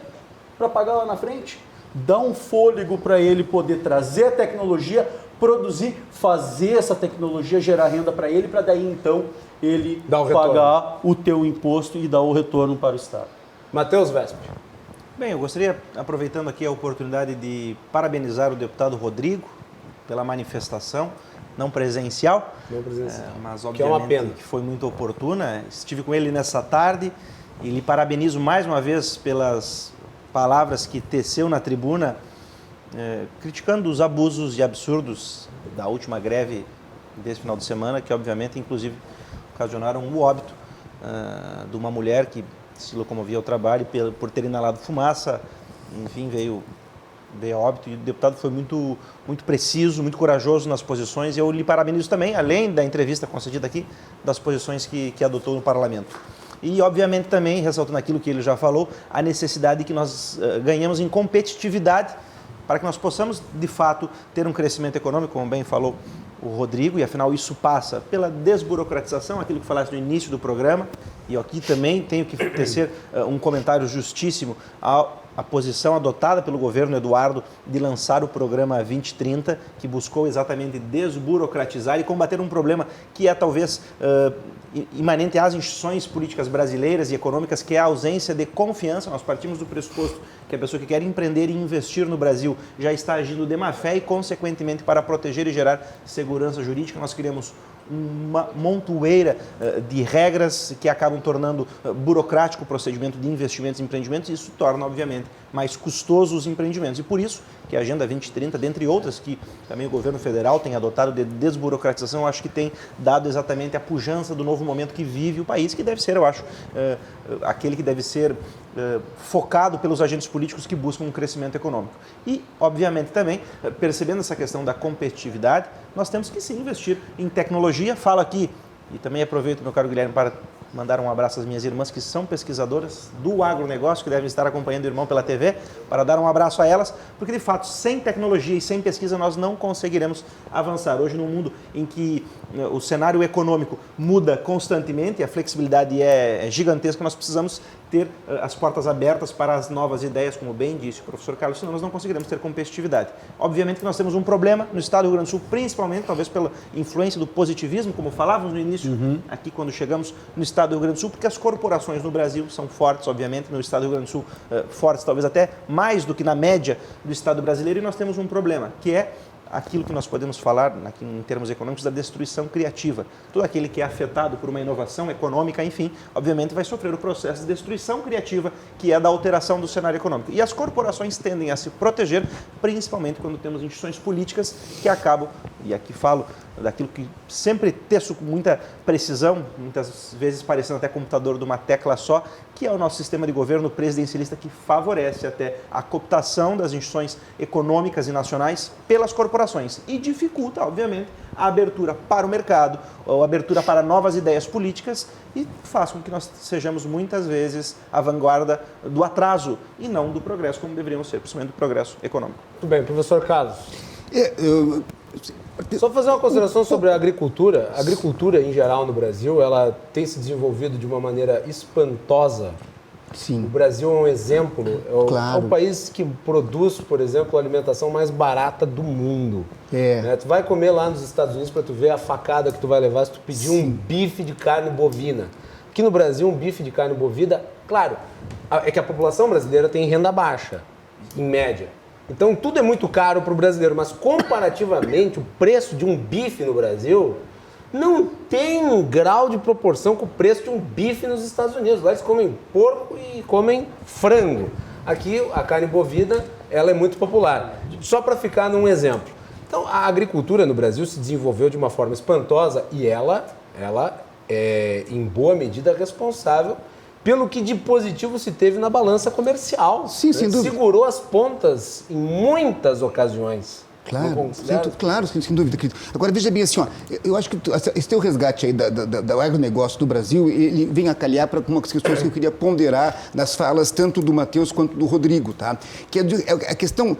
para pagar lá na frente. Dá um fôlego para ele poder trazer a tecnologia, produzir, fazer essa tecnologia, gerar renda para ele, para daí então ele pagar o teu imposto e dar o retorno para o Estado. Matheus Vesp. Bem, eu gostaria, aproveitando aqui a oportunidade de parabenizar o deputado Rodrigo pela manifestação, não presencial, mas obviamente que é uma pena. Que foi muito oportuna. Estive com ele nessa tarde e lhe parabenizo mais uma vez pelas palavras que teceu na tribuna, criticando os abusos e absurdos da última greve desse final de semana, que obviamente, inclusive, ocasionaram o óbito de uma mulher que se locomovia ao trabalho por ter inalado fumaça, enfim, veio a óbito, e o deputado foi muito preciso, muito corajoso nas posições, e eu lhe parabenizo também, além da entrevista concedida aqui, das posições que adotou no parlamento. E, obviamente, também, ressaltando aquilo que ele já falou, a necessidade que nós ganhamos em competitividade para que nós possamos, de fato, ter um crescimento econômico, como bem falou o Rodrigo, e afinal isso passa pela desburocratização, aquilo que falaste no início do programa, e aqui também tenho que tecer um comentário justíssimo a posição adotada pelo governo Eduardo de lançar o programa 2030, que buscou exatamente desburocratizar e combater um problema que é talvez imanente às instituições políticas brasileiras e econômicas, que é a ausência de confiança. Nós partimos do pressuposto que a pessoa que quer empreender e investir no Brasil já está agindo de má fé e, consequentemente, para proteger e gerar segurança jurídica, nós criamos uma montoeira de regras que acabam tornando burocrático o procedimento de investimentos e empreendimentos, e isso torna, obviamente, mais custoso os empreendimentos. E por isso que a Agenda 2030, dentre outras que também o governo federal tem adotado de desburocratização, eu acho que tem dado exatamente a pujança do novo momento que vive o país, que deve ser, eu acho, aquele que deve ser focado pelos agentes políticos que buscam um crescimento econômico. E, obviamente, também, percebendo essa questão da competitividade, nós temos que sim investir em tecnologia. Falo aqui, e também aproveito, meu caro Guilherme, para mandar um abraço às minhas irmãs que são pesquisadoras do agronegócio, que devem estar acompanhando o irmão pela TV, para dar um abraço a elas, porque de fato, sem tecnologia e sem pesquisa, nós não conseguiremos avançar. Hoje, num mundo em que o cenário econômico muda constantemente, a flexibilidade é gigantesca, nós precisamos ter as portas abertas para as novas ideias, como bem disse o professor Carlos, senão nós não conseguiremos ter competitividade. Obviamente que nós temos um problema no estado do Rio Grande do Sul, principalmente, talvez pela influência do positivismo, como falávamos no início, aqui quando chegamos no estado do Rio Grande do Sul, porque as corporações no Brasil são fortes, obviamente, no estado do Rio Grande do Sul, fortes talvez até mais do que na média do estado brasileiro, e nós temos um problema, que é aquilo que nós podemos falar, aqui em termos econômicos, da destruição criativa. Todo aquele que é afetado por uma inovação econômica, enfim, obviamente vai sofrer o processo de destruição criativa, que é da alteração do cenário econômico. E as corporações tendem a se proteger, principalmente quando temos instituições políticas que acabam, e aqui falo daquilo que sempre teço com muita precisão, muitas vezes parecendo até computador de uma tecla só, que é o nosso sistema de governo presidencialista, que favorece até a cooptação das instituições econômicas e nacionais pelas corporações e dificulta, obviamente, a abertura para o mercado, ou a abertura para novas ideias políticas, e faz com que nós sejamos muitas vezes a vanguarda do atraso e não do progresso, como deveríamos ser, principalmente do progresso econômico. Muito bem, professor Carlos. Só fazer uma consideração sobre a agricultura. A agricultura, em geral, no Brasil, ela tem se desenvolvido de uma maneira espantosa. Sim. O Brasil é um exemplo. É o país que produz, por exemplo, a alimentação mais barata do mundo. Né? Tu vai comer lá nos Estados Unidos para tu ver a facada que tu vai levar se tu pedir um bife de carne bovina. Aqui no Brasil, um bife de carne bovina, claro, é que a população brasileira tem renda baixa, em média. Então, tudo é muito caro para o brasileiro, mas comparativamente, o preço de um bife no Brasil não tem um grau de proporção com o preço de um bife nos Estados Unidos. Lá eles comem porco e comem frango. Aqui, a carne bovina, ela é muito popular. Só para ficar num exemplo. Então, a agricultura no Brasil se desenvolveu de uma forma espantosa e ela é, em boa medida, responsável pelo que de positivo se teve na balança comercial. Sim, sem dúvida. Segurou as pontas em muitas ocasiões. Claro, sem dúvida. Agora, veja bem assim, ó, eu acho que esse teu resgate aí do agronegócio do Brasil, ele vem a calhar para algumas questões que eu queria ponderar nas falas tanto do Matheus quanto do Rodrigo, tá? Que é a questão...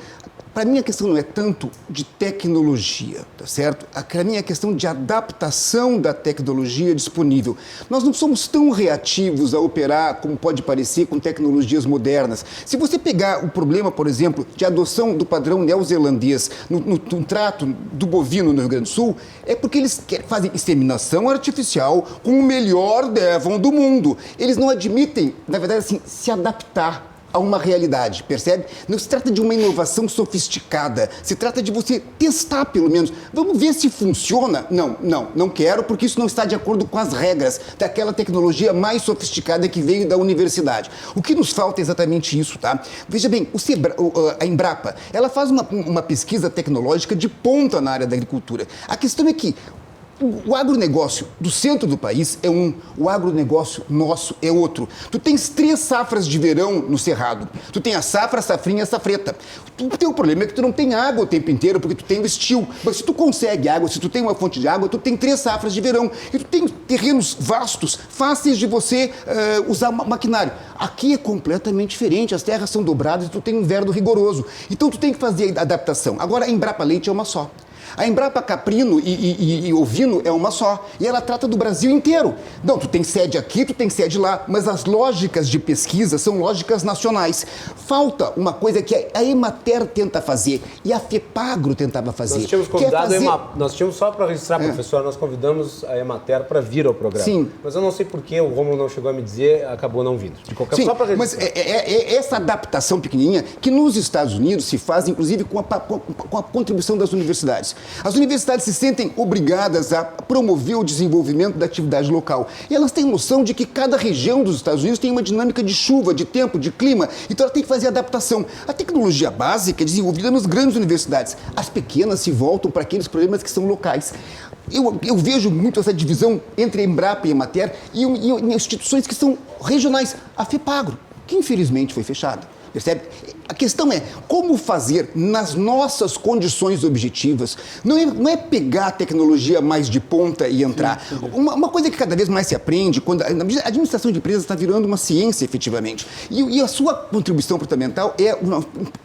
Para mim, a questão não é tanto de tecnologia, tá certo? Para mim, é a questão de adaptação da tecnologia disponível. Nós não somos tão reativos a operar, como pode parecer, com tecnologias modernas. Se você pegar o problema, por exemplo, de adoção do padrão neozelandês no trato do bovino no Rio Grande do Sul, é porque eles fazem inseminação artificial com o melhor Devon do mundo. Eles não admitem, na verdade, assim, se adaptar a uma realidade, percebe? Não se trata de uma inovação sofisticada, se trata de você testar pelo menos. Vamos ver se funciona? Não quero, porque isso não está de acordo com as regras daquela tecnologia mais sofisticada que veio da universidade. O que nos falta é exatamente isso, tá? Veja bem, a Embrapa, ela faz uma pesquisa tecnológica de ponta na área da agricultura. A questão é que O agronegócio do centro do país é um, o agronegócio nosso é outro. Tu tens 3 safras de verão no Cerrado. Tu tem a safra, a safrinha e a safreta. Tu tem um problema é que tu não tem água o tempo inteiro, porque tu tem o estio. Mas se tu consegue água, se tu tem uma fonte de água, tu tem 3 safras de verão. E tu tem terrenos vastos, fáceis de você usar maquinário. Aqui é completamente diferente. As terras são dobradas e tu tem um inverno rigoroso. Então tu tem que fazer a adaptação. Agora a Embrapa Leite é uma só. A Embrapa Caprino e Ovino é uma só, e ela trata do Brasil inteiro. Não, tu tem sede aqui, tu tem sede lá, mas as lógicas de pesquisa são lógicas nacionais. Falta uma coisa que a Emater tenta fazer e a FEPAGRO tentava fazer. Nós tínhamos convidado nós tínhamos, só para registrar, professor, nós convidamos a Emater para vir ao programa. Sim. Mas eu não sei por que o Rômulo não chegou a me dizer, acabou não vindo. De qualquer Sim, só para mas registrar. essa adaptação pequenininha que nos Estados Unidos se faz, inclusive, com a contribuição das universidades. As universidades se sentem obrigadas a promover o desenvolvimento da atividade local. E elas têm noção de que cada região dos Estados Unidos tem uma dinâmica de chuva, de tempo, de clima. Então ela tem que fazer adaptação. A tecnologia básica é desenvolvida nas grandes universidades. As pequenas se voltam para aqueles problemas que são locais. Eu vejo muito essa divisão entre a Embrapa e a Emater e instituições que são regionais. A FEPAGRO, que infelizmente foi fechada. Percebe? A questão é como fazer nas nossas condições objetivas. Não é pegar a tecnologia mais de ponta e entrar. Uma coisa que cada vez mais se aprende, quando a administração de empresas está virando uma ciência efetivamente. E a sua contribuição fundamental é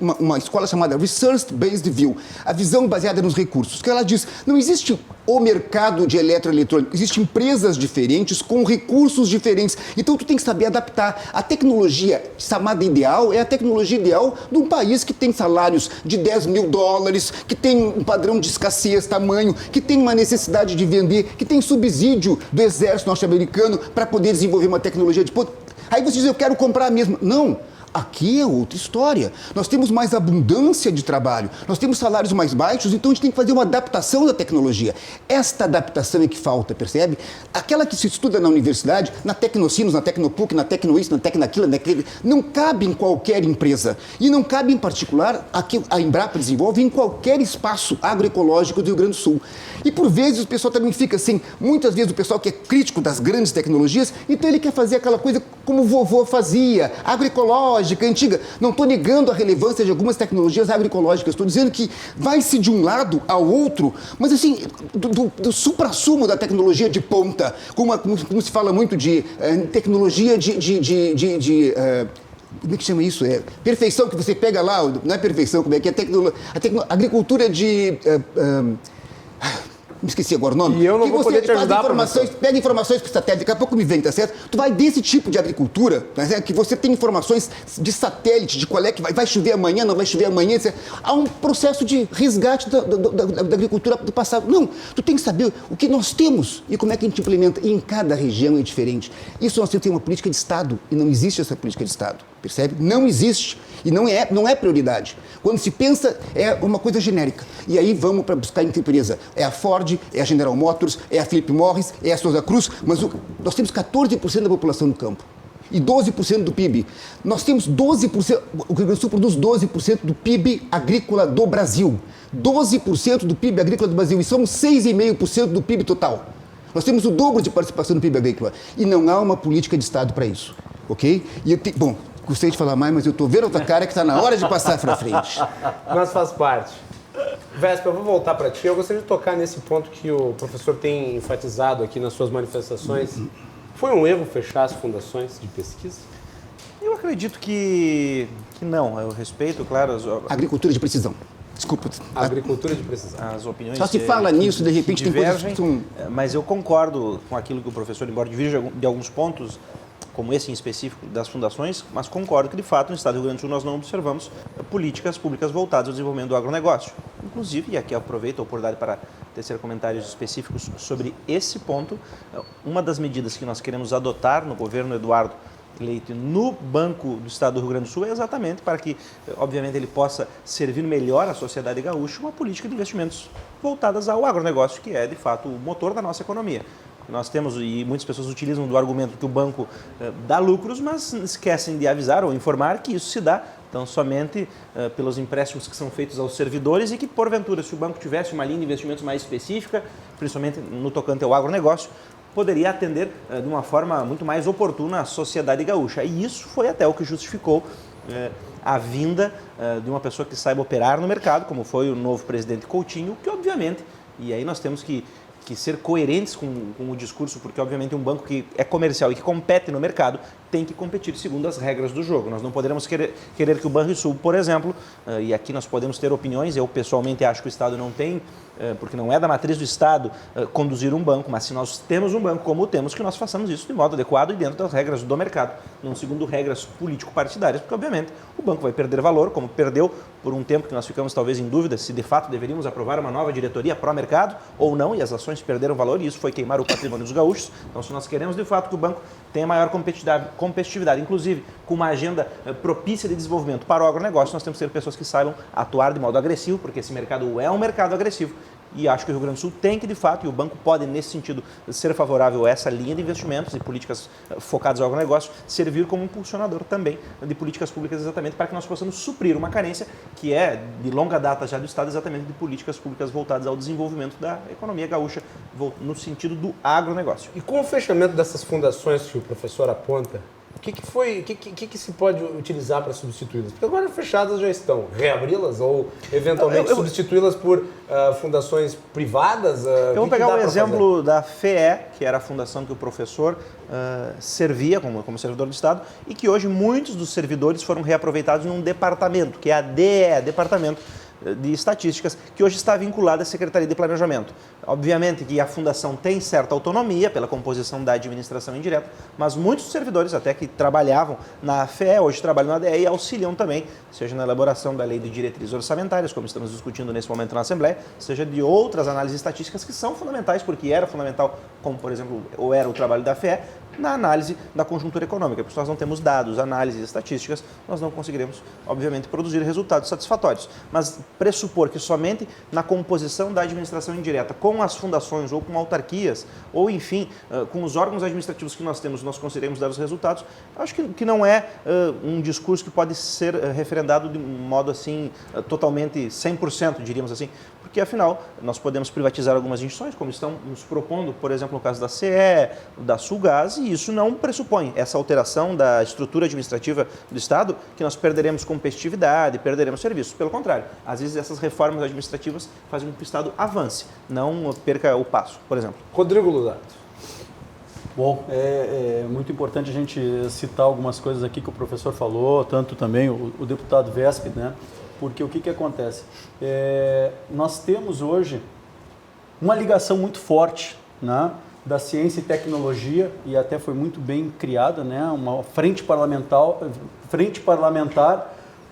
uma escola chamada Research Based View, a visão baseada nos recursos. Que ela diz, não existe o mercado de eletroeletrônico, existem empresas diferentes com recursos diferentes. Então tu tem que saber adaptar. A tecnologia chamada ideal é a tecnologia ideal de um país que tem salários de $10 mil, que tem um padrão de escassez, tamanho, que tem uma necessidade de vender, que tem subsídio do exército norte-americano para poder desenvolver uma tecnologia de ponta. Aí você diz, eu quero comprar a mesma. Não. Aqui é outra história. Nós temos mais abundância de trabalho, nós temos salários mais baixos, então a gente tem que fazer uma adaptação da tecnologia. Esta adaptação é que falta, percebe? Aquela que se estuda na universidade, na Tecnocinos, na Tecnopuc, na Tecnoisto, na Tecnaquilo, não cabe em qualquer empresa. E não cabe, em particular, a que a Embrapa desenvolve em qualquer espaço agroecológico do Rio Grande do Sul. E por vezes o pessoal também fica assim, muitas vezes o pessoal que é crítico das grandes tecnologias, então ele quer fazer aquela coisa como o vovô fazia, agroecológica, antiga. Não estou negando a relevância de algumas tecnologias agroecológicas, estou dizendo que vai-se de um lado ao outro, mas assim, do supra-sumo da tecnologia de ponta, como se fala muito de tecnologia como é que chama isso? É perfeição que você pega lá, não é perfeição, como é que é agricultura de... me esqueci agora o nome. E eu não vou poder te ajudar, pega informações por satélite, daqui a pouco me vem, tá certo? Tu vai desse tipo de agricultura, tá certo? Que você tem informações de satélite, de qual é que vai chover amanhã, não vai chover amanhã, etc. Há um processo de resgate da agricultura do passado. Não, tu tem que saber o que nós temos e como é que a gente implementa. E em cada região é diferente. Isso nós temos que ter uma política de Estado e não existe essa política de Estado, percebe? Não existe e não é prioridade. Quando se pensa, é uma coisa genérica. E aí vamos para buscar empresa. É a Ford, é a General Motors, é a Philip Morris, é a Souza Cruz, mas nós temos 14% da população no campo e 12% do PIB. Nós temos 12%, o Rio Grande do Sul produz 12% do PIB agrícola do Brasil. 12% do PIB agrícola do Brasil e somos 6,5% do PIB total. Nós temos o dobro de participação no PIB agrícola e não há uma política de Estado para isso, ok? E bom, gostei de falar mais, mas eu estou vendo outra cara que está na hora de passar para frente. Mas faz parte. Vespa, eu vou voltar para ti. Eu gostaria de tocar nesse ponto que o professor tem enfatizado aqui nas suas manifestações. Foi um erro fechar as fundações de pesquisa? Eu acredito que não. Eu respeito, claro, Agricultura de precisão. Desculpa. Agricultura de precisão. As opiniões só se fala nisso, de repente tem coisas que são... Mas eu concordo com aquilo que o professor, embora divirja de alguns pontos, como esse em específico das fundações, mas concordo que, de fato, no estado do Rio Grande do Sul nós não observamos políticas públicas voltadas ao desenvolvimento do agronegócio. Inclusive, e aqui aproveito a oportunidade para tecer comentários específicos sobre esse ponto, uma das medidas que nós queremos adotar no governo Eduardo Leite no Banco do Estado do Rio Grande do Sul é exatamente para que, obviamente, ele possa servir melhor à sociedade gaúcha uma política de investimentos voltadas ao agronegócio, que é, de fato, o motor da nossa economia. Nós temos, e muitas pessoas utilizam do argumento que o banco dá lucros, mas esquecem de avisar ou informar que isso se dá Então, somente pelos empréstimos que são feitos aos servidores e que, porventura, se o banco tivesse uma linha de investimentos mais específica, principalmente no tocante ao agronegócio, poderia atender de uma forma muito mais oportuna à sociedade gaúcha. E isso foi até o que justificou a vinda de uma pessoa que saiba operar no mercado, como foi o novo presidente Coutinho, que obviamente, e aí nós temos que ser coerentes com o discurso, porque obviamente um banco que é comercial e que compete no mercado tem que competir segundo as regras do jogo. Nós não poderemos querer que o Banrisul, por exemplo, e aqui nós podemos ter opiniões, eu pessoalmente acho que o Estado não tem, porque não é da matriz do Estado conduzir um banco, mas se nós temos um banco como temos, que nós façamos isso de modo adequado e dentro das regras do mercado, não segundo regras político-partidárias, porque obviamente o banco vai perder valor, como perdeu por um tempo que nós ficamos talvez em dúvida se de fato deveríamos aprovar uma nova diretoria pró-mercado ou não, e as ações perderam valor e isso foi queimar o patrimônio dos gaúchos. Então, se nós queremos de fato que o banco tenha maior competitividade, inclusive com uma agenda propícia de desenvolvimento para o agronegócio, nós temos que ter pessoas que saibam atuar de modo agressivo, porque esse mercado é um mercado agressivo. E acho que o Rio Grande do Sul tem que, de fato, e o banco pode, nesse sentido, ser favorável a essa linha de investimentos e políticas focadas ao agronegócio, servir como impulsionador também de políticas públicas exatamente para que nós possamos suprir uma carência que é de longa data já do Estado, exatamente de políticas públicas voltadas ao desenvolvimento da economia gaúcha no sentido do agronegócio. E com o fechamento dessas fundações que o professor aponta, o que se pode utilizar para substituí-las? Porque agora fechadas já estão. Reabri-las ou eventualmente substituí-las por fundações privadas? Eu vou pegar o exemplo da FEE, que era a fundação que o professor servia como servidor do Estado e que hoje muitos dos servidores foram reaproveitados num departamento, que é a DE, Departamento de Estatísticas, que hoje está vinculada à Secretaria de Planejamento. Obviamente que a fundação tem certa autonomia pela composição da administração indireta, mas muitos servidores, até que trabalhavam na FEE, hoje trabalham na DE e auxiliam também, seja na elaboração da lei de diretrizes orçamentárias, como estamos discutindo nesse momento na Assembleia, seja de outras análises estatísticas que são fundamentais, porque era fundamental, como por exemplo, ou era o trabalho da FEE, na análise da conjuntura econômica, porque se nós não temos dados, análises estatísticas, nós não conseguiremos, obviamente, produzir resultados satisfatórios. Mas pressupor que somente na composição da administração indireta, com as fundações ou com autarquias, ou enfim, com os órgãos administrativos que nós temos, nós conseguiremos dar os resultados, acho que não é um discurso que pode ser referendado de um modo assim, totalmente 100%, diríamos assim, porque afinal nós podemos privatizar algumas instituições, como estão nos propondo, por exemplo, no caso da CE, da Sulgás, e isso não pressupõe essa alteração da estrutura administrativa do Estado, que nós perderemos competitividade, perderemos serviços. Pelo contrário, às vezes essas reformas administrativas fazem com que o Estado avance, não perca o passo, por exemplo. Rodrigo Luzato. Bom, é muito importante a gente citar algumas coisas aqui que o professor falou, tanto também o deputado Vesp, né? Porque o que acontece? Nós temos hoje uma ligação muito forte, né, da ciência e tecnologia, e até foi muito bem criada, né, uma frente parlamentar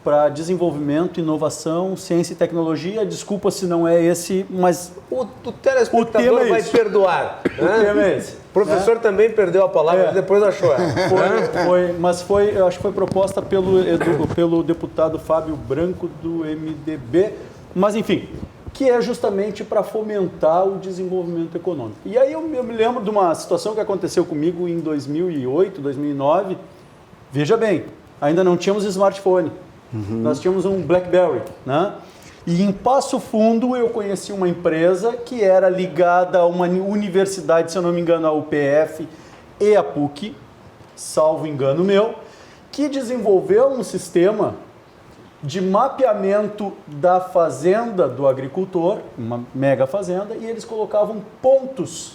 para desenvolvimento, inovação, ciência e tecnologia. Desculpa se não é esse, mas o telespectador vai perdoar. O tema é esse. O professor também perdeu a palavra e depois achou. Eu acho que foi proposta pelo deputado Fábio Branco do MDB, mas enfim, que é justamente para fomentar o desenvolvimento econômico. E aí eu me lembro de uma situação que aconteceu comigo em 2008, 2009. Veja bem, ainda não tínhamos smartphone. Nós tínhamos um BlackBerry, né? E em Passo Fundo eu conheci uma empresa que era ligada a uma universidade, se eu não me engano, a UPF e a PUC, salvo engano meu, que desenvolveu um sistema de mapeamento da fazenda do agricultor, uma mega fazenda, e eles colocavam pontos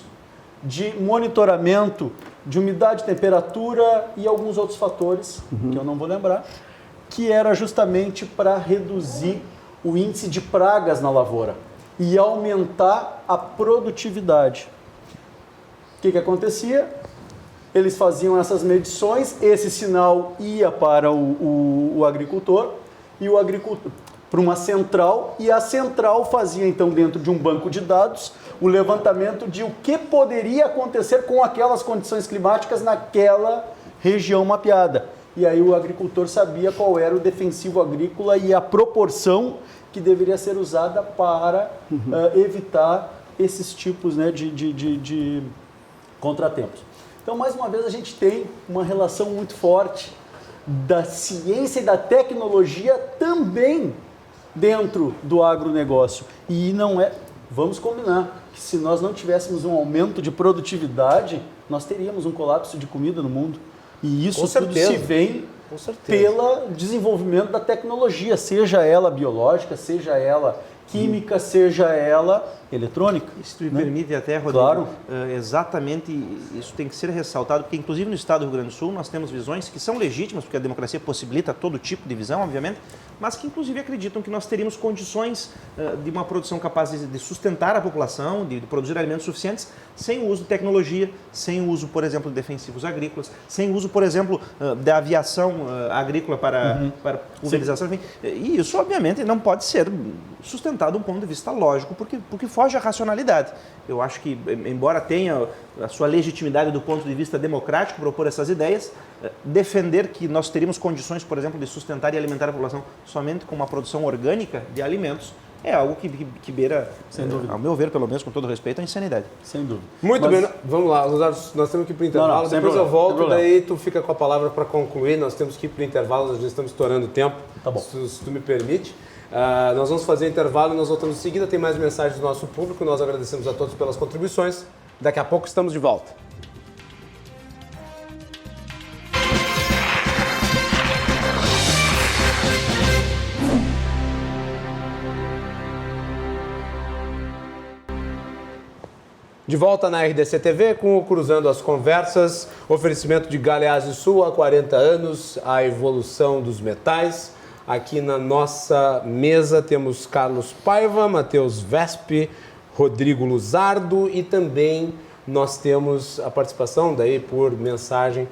de monitoramento de umidade, temperatura e alguns outros fatores, que eu não vou lembrar, que era justamente para reduzir o índice de pragas na lavoura e aumentar a produtividade. O que acontecia? Eles faziam essas medições, esse sinal ia para o agricultor e o agricultor para uma central, e a central fazia então dentro de um banco de dados o levantamento de o que poderia acontecer com aquelas condições climáticas naquela região mapeada. E aí o agricultor sabia qual era o defensivo agrícola e a proporção que deveria ser usada para evitar esses tipos, né, de contratempos. Então, mais uma vez, a gente tem uma relação muito forte da ciência e da tecnologia também dentro do agronegócio. E não é, vamos combinar, que se nós não tivéssemos um aumento de produtividade, nós teríamos um colapso de comida no mundo. E isso tudo se vem pelo desenvolvimento da tecnologia, seja ela biológica, seja ela química, seja ela eletrônica. E se tu me permite até, Rodrigo, claro. Exatamente isso tem que ser ressaltado, porque inclusive no estado do Rio Grande do Sul nós temos visões que são legítimas, porque a democracia possibilita todo tipo de visão, obviamente, mas que inclusive acreditam que nós teríamos condições de uma produção capaz de sustentar a população, de produzir alimentos suficientes, sem o uso de tecnologia, sem o uso, por exemplo, de defensivos agrícolas, sem o uso, por exemplo, da aviação agrícola para pulverização, enfim. E isso, obviamente, não pode ser sustentado do ponto de vista lógico, porque foge à racionalidade. Eu acho que, embora tenha a sua legitimidade do ponto de vista democrático propor essas ideias, defender que nós teríamos condições, por exemplo, de sustentar e alimentar a população somente com uma produção orgânica de alimentos, é algo que beira, sem dúvida, ao meu ver, pelo menos com todo respeito, a insanidade. Sem dúvida. Muito bem, vamos lá, nós temos que ir para o intervalo, depois eu volto, daí tu fica com a palavra para concluir, nós temos que ir para o intervalo, nós já estamos estourando o tempo, tá bom. Se tu me permite. Nós vamos fazer intervalo e nós voltamos em seguida, tem mais mensagens do nosso público, nós agradecemos a todos pelas contribuições, daqui a pouco estamos de volta. De volta na RDC TV com o Cruzando as Conversas, oferecimento de Galeazzi Sul há 40 anos, a evolução dos metais. Aqui na nossa mesa temos Carlos Paiva, Matheus Vespe, Rodrigo Luzardo e também nós temos a participação daí por mensagem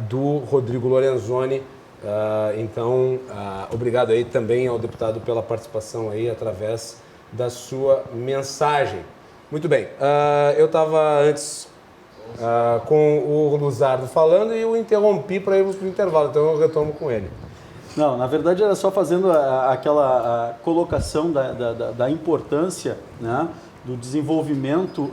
do Rodrigo Lorenzoni. Então, obrigado aí também ao deputado pela participação aí através da sua mensagem. Muito bem, eu estava antes com o Luzardo falando e o interrompi para irmos para o intervalo, então eu retomo com ele. Não, na verdade era só fazendo aquela colocação da importância, né, do desenvolvimento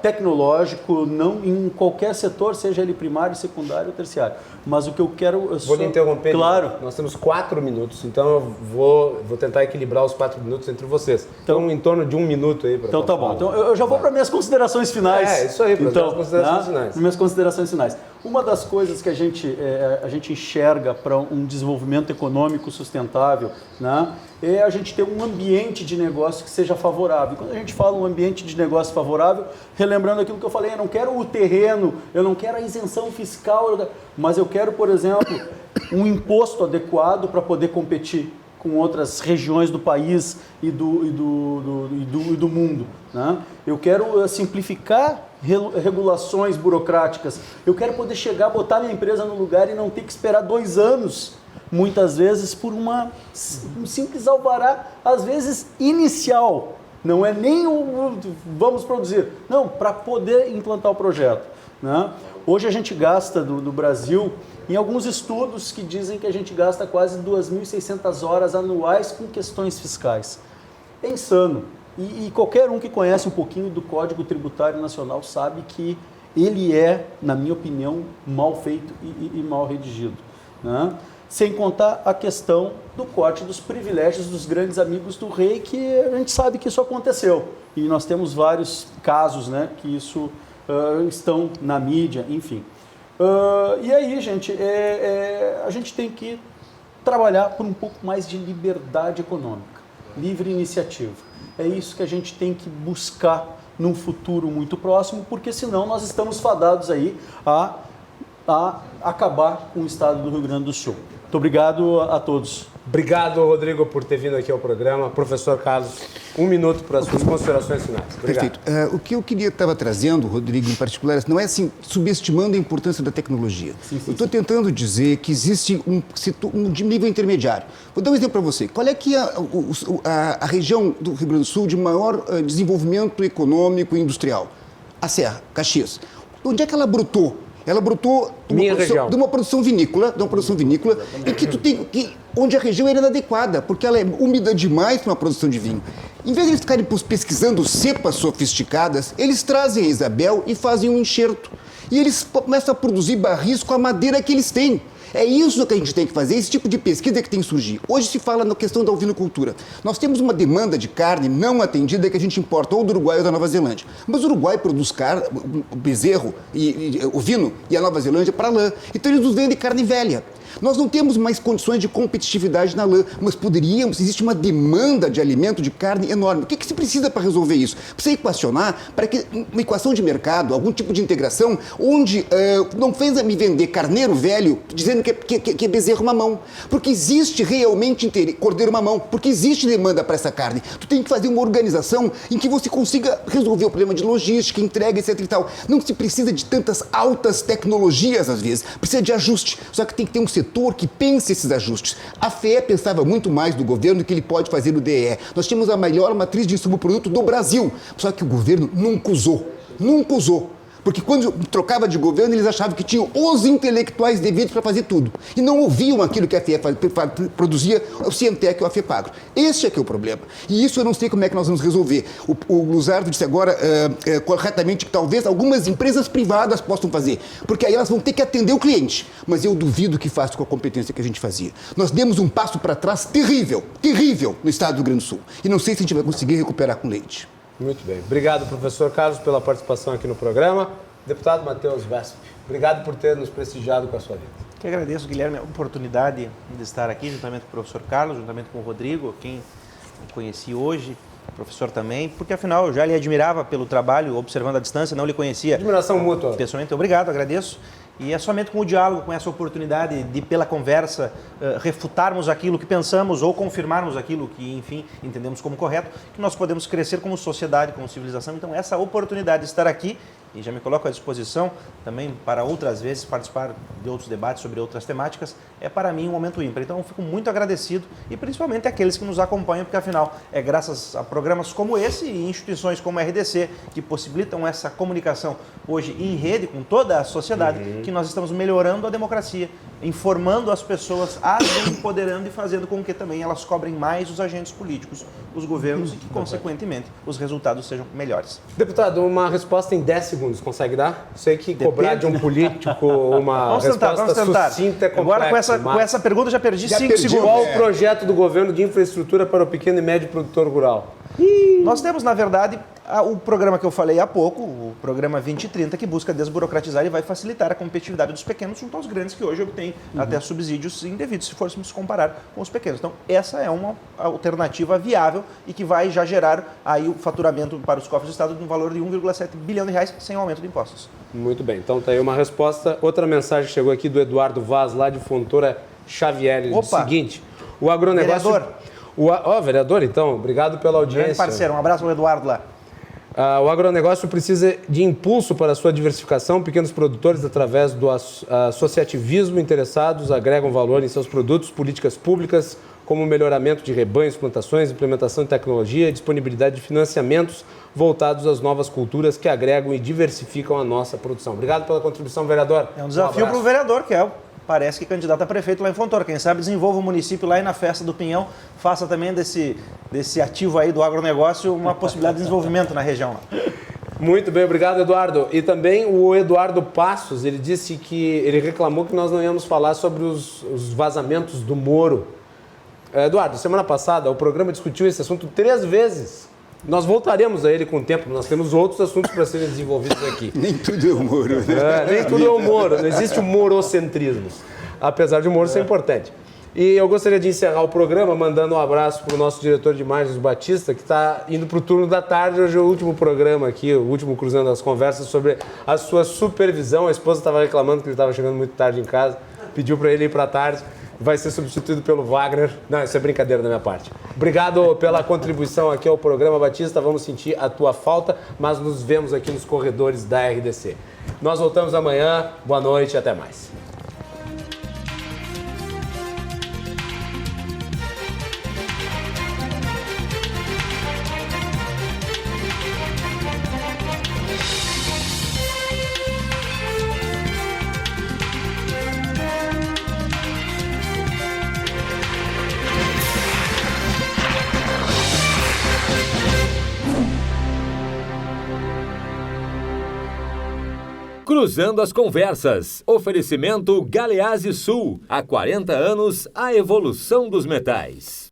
tecnológico, não em qualquer setor, seja ele primário, secundário ou terciário. Mas o que eu quero... Vou lhe interromper. Claro. Nós temos 4 minutos, então eu vou tentar equilibrar os 4 minutos entre vocês. Então, em torno de 1 minuto aí. Então tá bom. Então eu já vou para minhas considerações finais. Isso aí, para as considerações finais. Minhas considerações finais. Uma das coisas que a gente enxerga para um desenvolvimento econômico sustentável, né, é a gente ter um ambiente de negócio que seja favorável. Quando a gente fala um ambiente de negócio favorável, relembrando aquilo que eu falei, eu não quero o terreno, eu não quero a isenção fiscal, mas eu quero, por exemplo, um imposto adequado para poder competir com outras regiões do país e do mundo, né? Eu quero simplificar regulações burocráticas. Eu quero poder chegar, botar minha empresa no lugar e não ter que esperar 2 anos, muitas vezes, por um simples alvará, às vezes inicial. Não é nem vamos produzir, não, para poder implantar o projeto, né? Hoje a gente gasta no Brasil, em alguns estudos que dizem que a gente gasta quase 2.600 horas anuais com questões fiscais. É insano. E qualquer um que conhece um pouquinho do Código Tributário Nacional sabe que ele é, na minha opinião, mal feito e mal redigido, né? Sem contar a questão do corte dos privilégios dos grandes amigos do rei, que a gente sabe que isso aconteceu. E nós temos vários casos, né, que isso estão na mídia, enfim. E aí, gente, a gente tem que trabalhar por um pouco mais de liberdade econômica, livre iniciativa. É isso que a gente tem que buscar num futuro muito próximo, porque senão nós estamos fadados aí a acabar com o estado do Rio Grande do Sul. Muito obrigado a todos. Obrigado, Rodrigo, por ter vindo aqui ao programa. Professor Carlos, 1 minuto para as suas considerações finais. Obrigado. Perfeito. O que eu queria estava trazendo, Rodrigo, em particular, não é assim, subestimando a importância da tecnologia. Eu estou tentando dizer que existe um setor de nível intermediário. Vou dar um exemplo para você. Qual é que é a região do Rio Grande do Sul de maior desenvolvimento econômico e industrial? A Serra, Caxias. Onde é que ela brotou? Ela brotou de uma produção vinícola, em que tu tem onde a região era inadequada, porque ela é úmida demais para uma produção de vinho. Em vez de eles ficarem pesquisando cepas sofisticadas, eles trazem a Isabel e fazem um enxerto. E eles começam a produzir barris com a madeira que eles têm. É isso que a gente tem que fazer, esse tipo de pesquisa que tem que surgir. Hoje se fala na questão da ovinocultura. Nós temos uma demanda de carne não atendida que a gente importa ou do Uruguai ou da Nova Zelândia. Mas o Uruguai produz carne, o bezerro, ovino e a Nova Zelândia para lã. Então eles nos vendem carne velha. Nós não temos mais condições de competitividade na lã, mas poderíamos, existe uma demanda de alimento, de carne enorme. O que se precisa para resolver isso? Precisa equacionar para que uma equação de mercado, algum tipo de integração, onde não fez me vender carneiro velho dizendo que é bezerro mamão. Porque existe realmente cordeiro mamão, porque existe demanda para essa carne. Tu tem que fazer uma organização em que você consiga resolver o problema de logística, entrega, etc e tal. Não se precisa de tantas altas tecnologias, às vezes. Precisa de ajuste. Só que tem que ter um setor que pense esses ajustes. A FEE pensava muito mais do governo do que ele pode fazer no DE. Nós tínhamos a maior matriz de insumo-produto do Brasil, só que o governo nunca usou. Porque quando trocava de governo, eles achavam que tinham os intelectuais devidos para fazer tudo. E não ouviam aquilo que a FEE produzia, o Cientec e o Afepagro. Esse é que é o problema. E isso eu não sei como é que nós vamos resolver. O Luzardo disse agora, corretamente, que talvez algumas empresas privadas possam fazer. Porque aí elas vão ter que atender o cliente. Mas eu duvido que faça com a competência que a gente fazia. Nós demos um passo para trás terrível no estado do Rio Grande do Sul. E não sei se a gente vai conseguir recuperar com leite. Muito bem. Obrigado, professor Carlos, pela participação aqui no programa. Deputado Matheus Vesp, obrigado por ter nos prestigiado com a sua vida. Que agradeço, Guilherme, a oportunidade de estar aqui juntamente com o professor Carlos, juntamente com o Rodrigo, quem conheci hoje, o professor também, porque afinal eu já lhe admirava pelo trabalho, observando à distância, não lhe conhecia. Admiração mútua. Pessoalmente, obrigado, agradeço. E é somente com o diálogo, com essa oportunidade de, pela conversa, refutarmos aquilo que pensamos ou confirmarmos aquilo que, enfim, entendemos como correto, que nós podemos crescer como sociedade, como civilização. Então, essa oportunidade de estar aqui, e já me coloco à disposição também para outras vezes participar de outros debates sobre outras temáticas, é para mim um momento ímpar. Então, eu fico muito agradecido e principalmente àqueles que nos acompanham, porque afinal é graças a programas como esse e instituições como a RDC que possibilitam essa comunicação hoje em rede com toda a sociedade, que nós estamos melhorando a democracia, informando as pessoas, as empoderando e fazendo com que também elas cobrem mais os agentes políticos, os governos e que, consequentemente, os resultados sejam melhores. Deputado, uma resposta em 10 segundos, consegue dar? Sei que cobrar de um político uma resposta sucinta é complexo. Agora, com essa pergunta, eu já perdi 5 segundos. Qual o projeto do governo de infraestrutura para o pequeno e médio produtor rural? Nós temos, na verdade, o programa que eu falei há pouco, o programa 2030, que busca desburocratizar e vai facilitar a competitividade dos pequenos junto aos grandes, que hoje obtêm até subsídios indevidos, se fôssemos comparar com os pequenos. Então, essa é uma alternativa viável e que vai já gerar aí o faturamento para os cofres do Estado de um valor de 1,7 bilhão de reais, sem aumento de impostos. Muito bem, então está aí uma resposta. Outra mensagem que chegou aqui do Eduardo Vaz, lá de Fontoura Xavier, ele diz o seguinte: o agronegócio... Vereador. Vereador, então, obrigado pela audiência. Grande parceiro, um abraço ao Eduardo lá. O agronegócio precisa de impulso para a sua diversificação. Pequenos produtores, através do associativismo interessados, agregam valor em seus produtos, políticas públicas, como melhoramento de rebanhos, plantações, implementação de tecnologia e disponibilidade de financiamentos voltados às novas culturas que agregam e diversificam a nossa produção. Obrigado pela contribuição, vereador. É um desafio para o vereador, que parece que candidato a prefeito lá em Fontoura. Quem sabe desenvolva o município lá e na festa do Pinhão, faça também desse ativo aí do agronegócio uma possibilidade de desenvolvimento na região lá. Muito bem, obrigado, Eduardo. E também o Eduardo Passos, ele disse que ele reclamou que nós não íamos falar sobre os vazamentos do Moro. Eduardo, semana passada o programa discutiu esse assunto 3 vezes. Nós voltaremos a ele com o tempo, nós temos outros assuntos para serem desenvolvidos aqui. Nem tudo é o Moro, né? Nem tudo é o Moro, não existe o morocentrismo, apesar de o Moro ser importante. E eu gostaria de encerrar o programa mandando um abraço para o nosso diretor de imagens, Batista, que está indo para o turno da tarde. Hoje é o último programa aqui, o último Cruzando as Conversas, sobre a sua supervisão. A esposa estava reclamando que ele estava chegando muito tarde em casa, pediu para ele ir para a tarde. Vai ser substituído pelo Wagner. Não, isso é brincadeira da minha parte. Obrigado pela contribuição aqui ao programa, Batista. Vamos sentir a tua falta, mas nos vemos aqui nos corredores da RDC. Nós voltamos amanhã. Boa noite e até mais. Cruzando as Conversas. Oferecimento Galeazzi Sul. Há 40 anos, a evolução dos metais.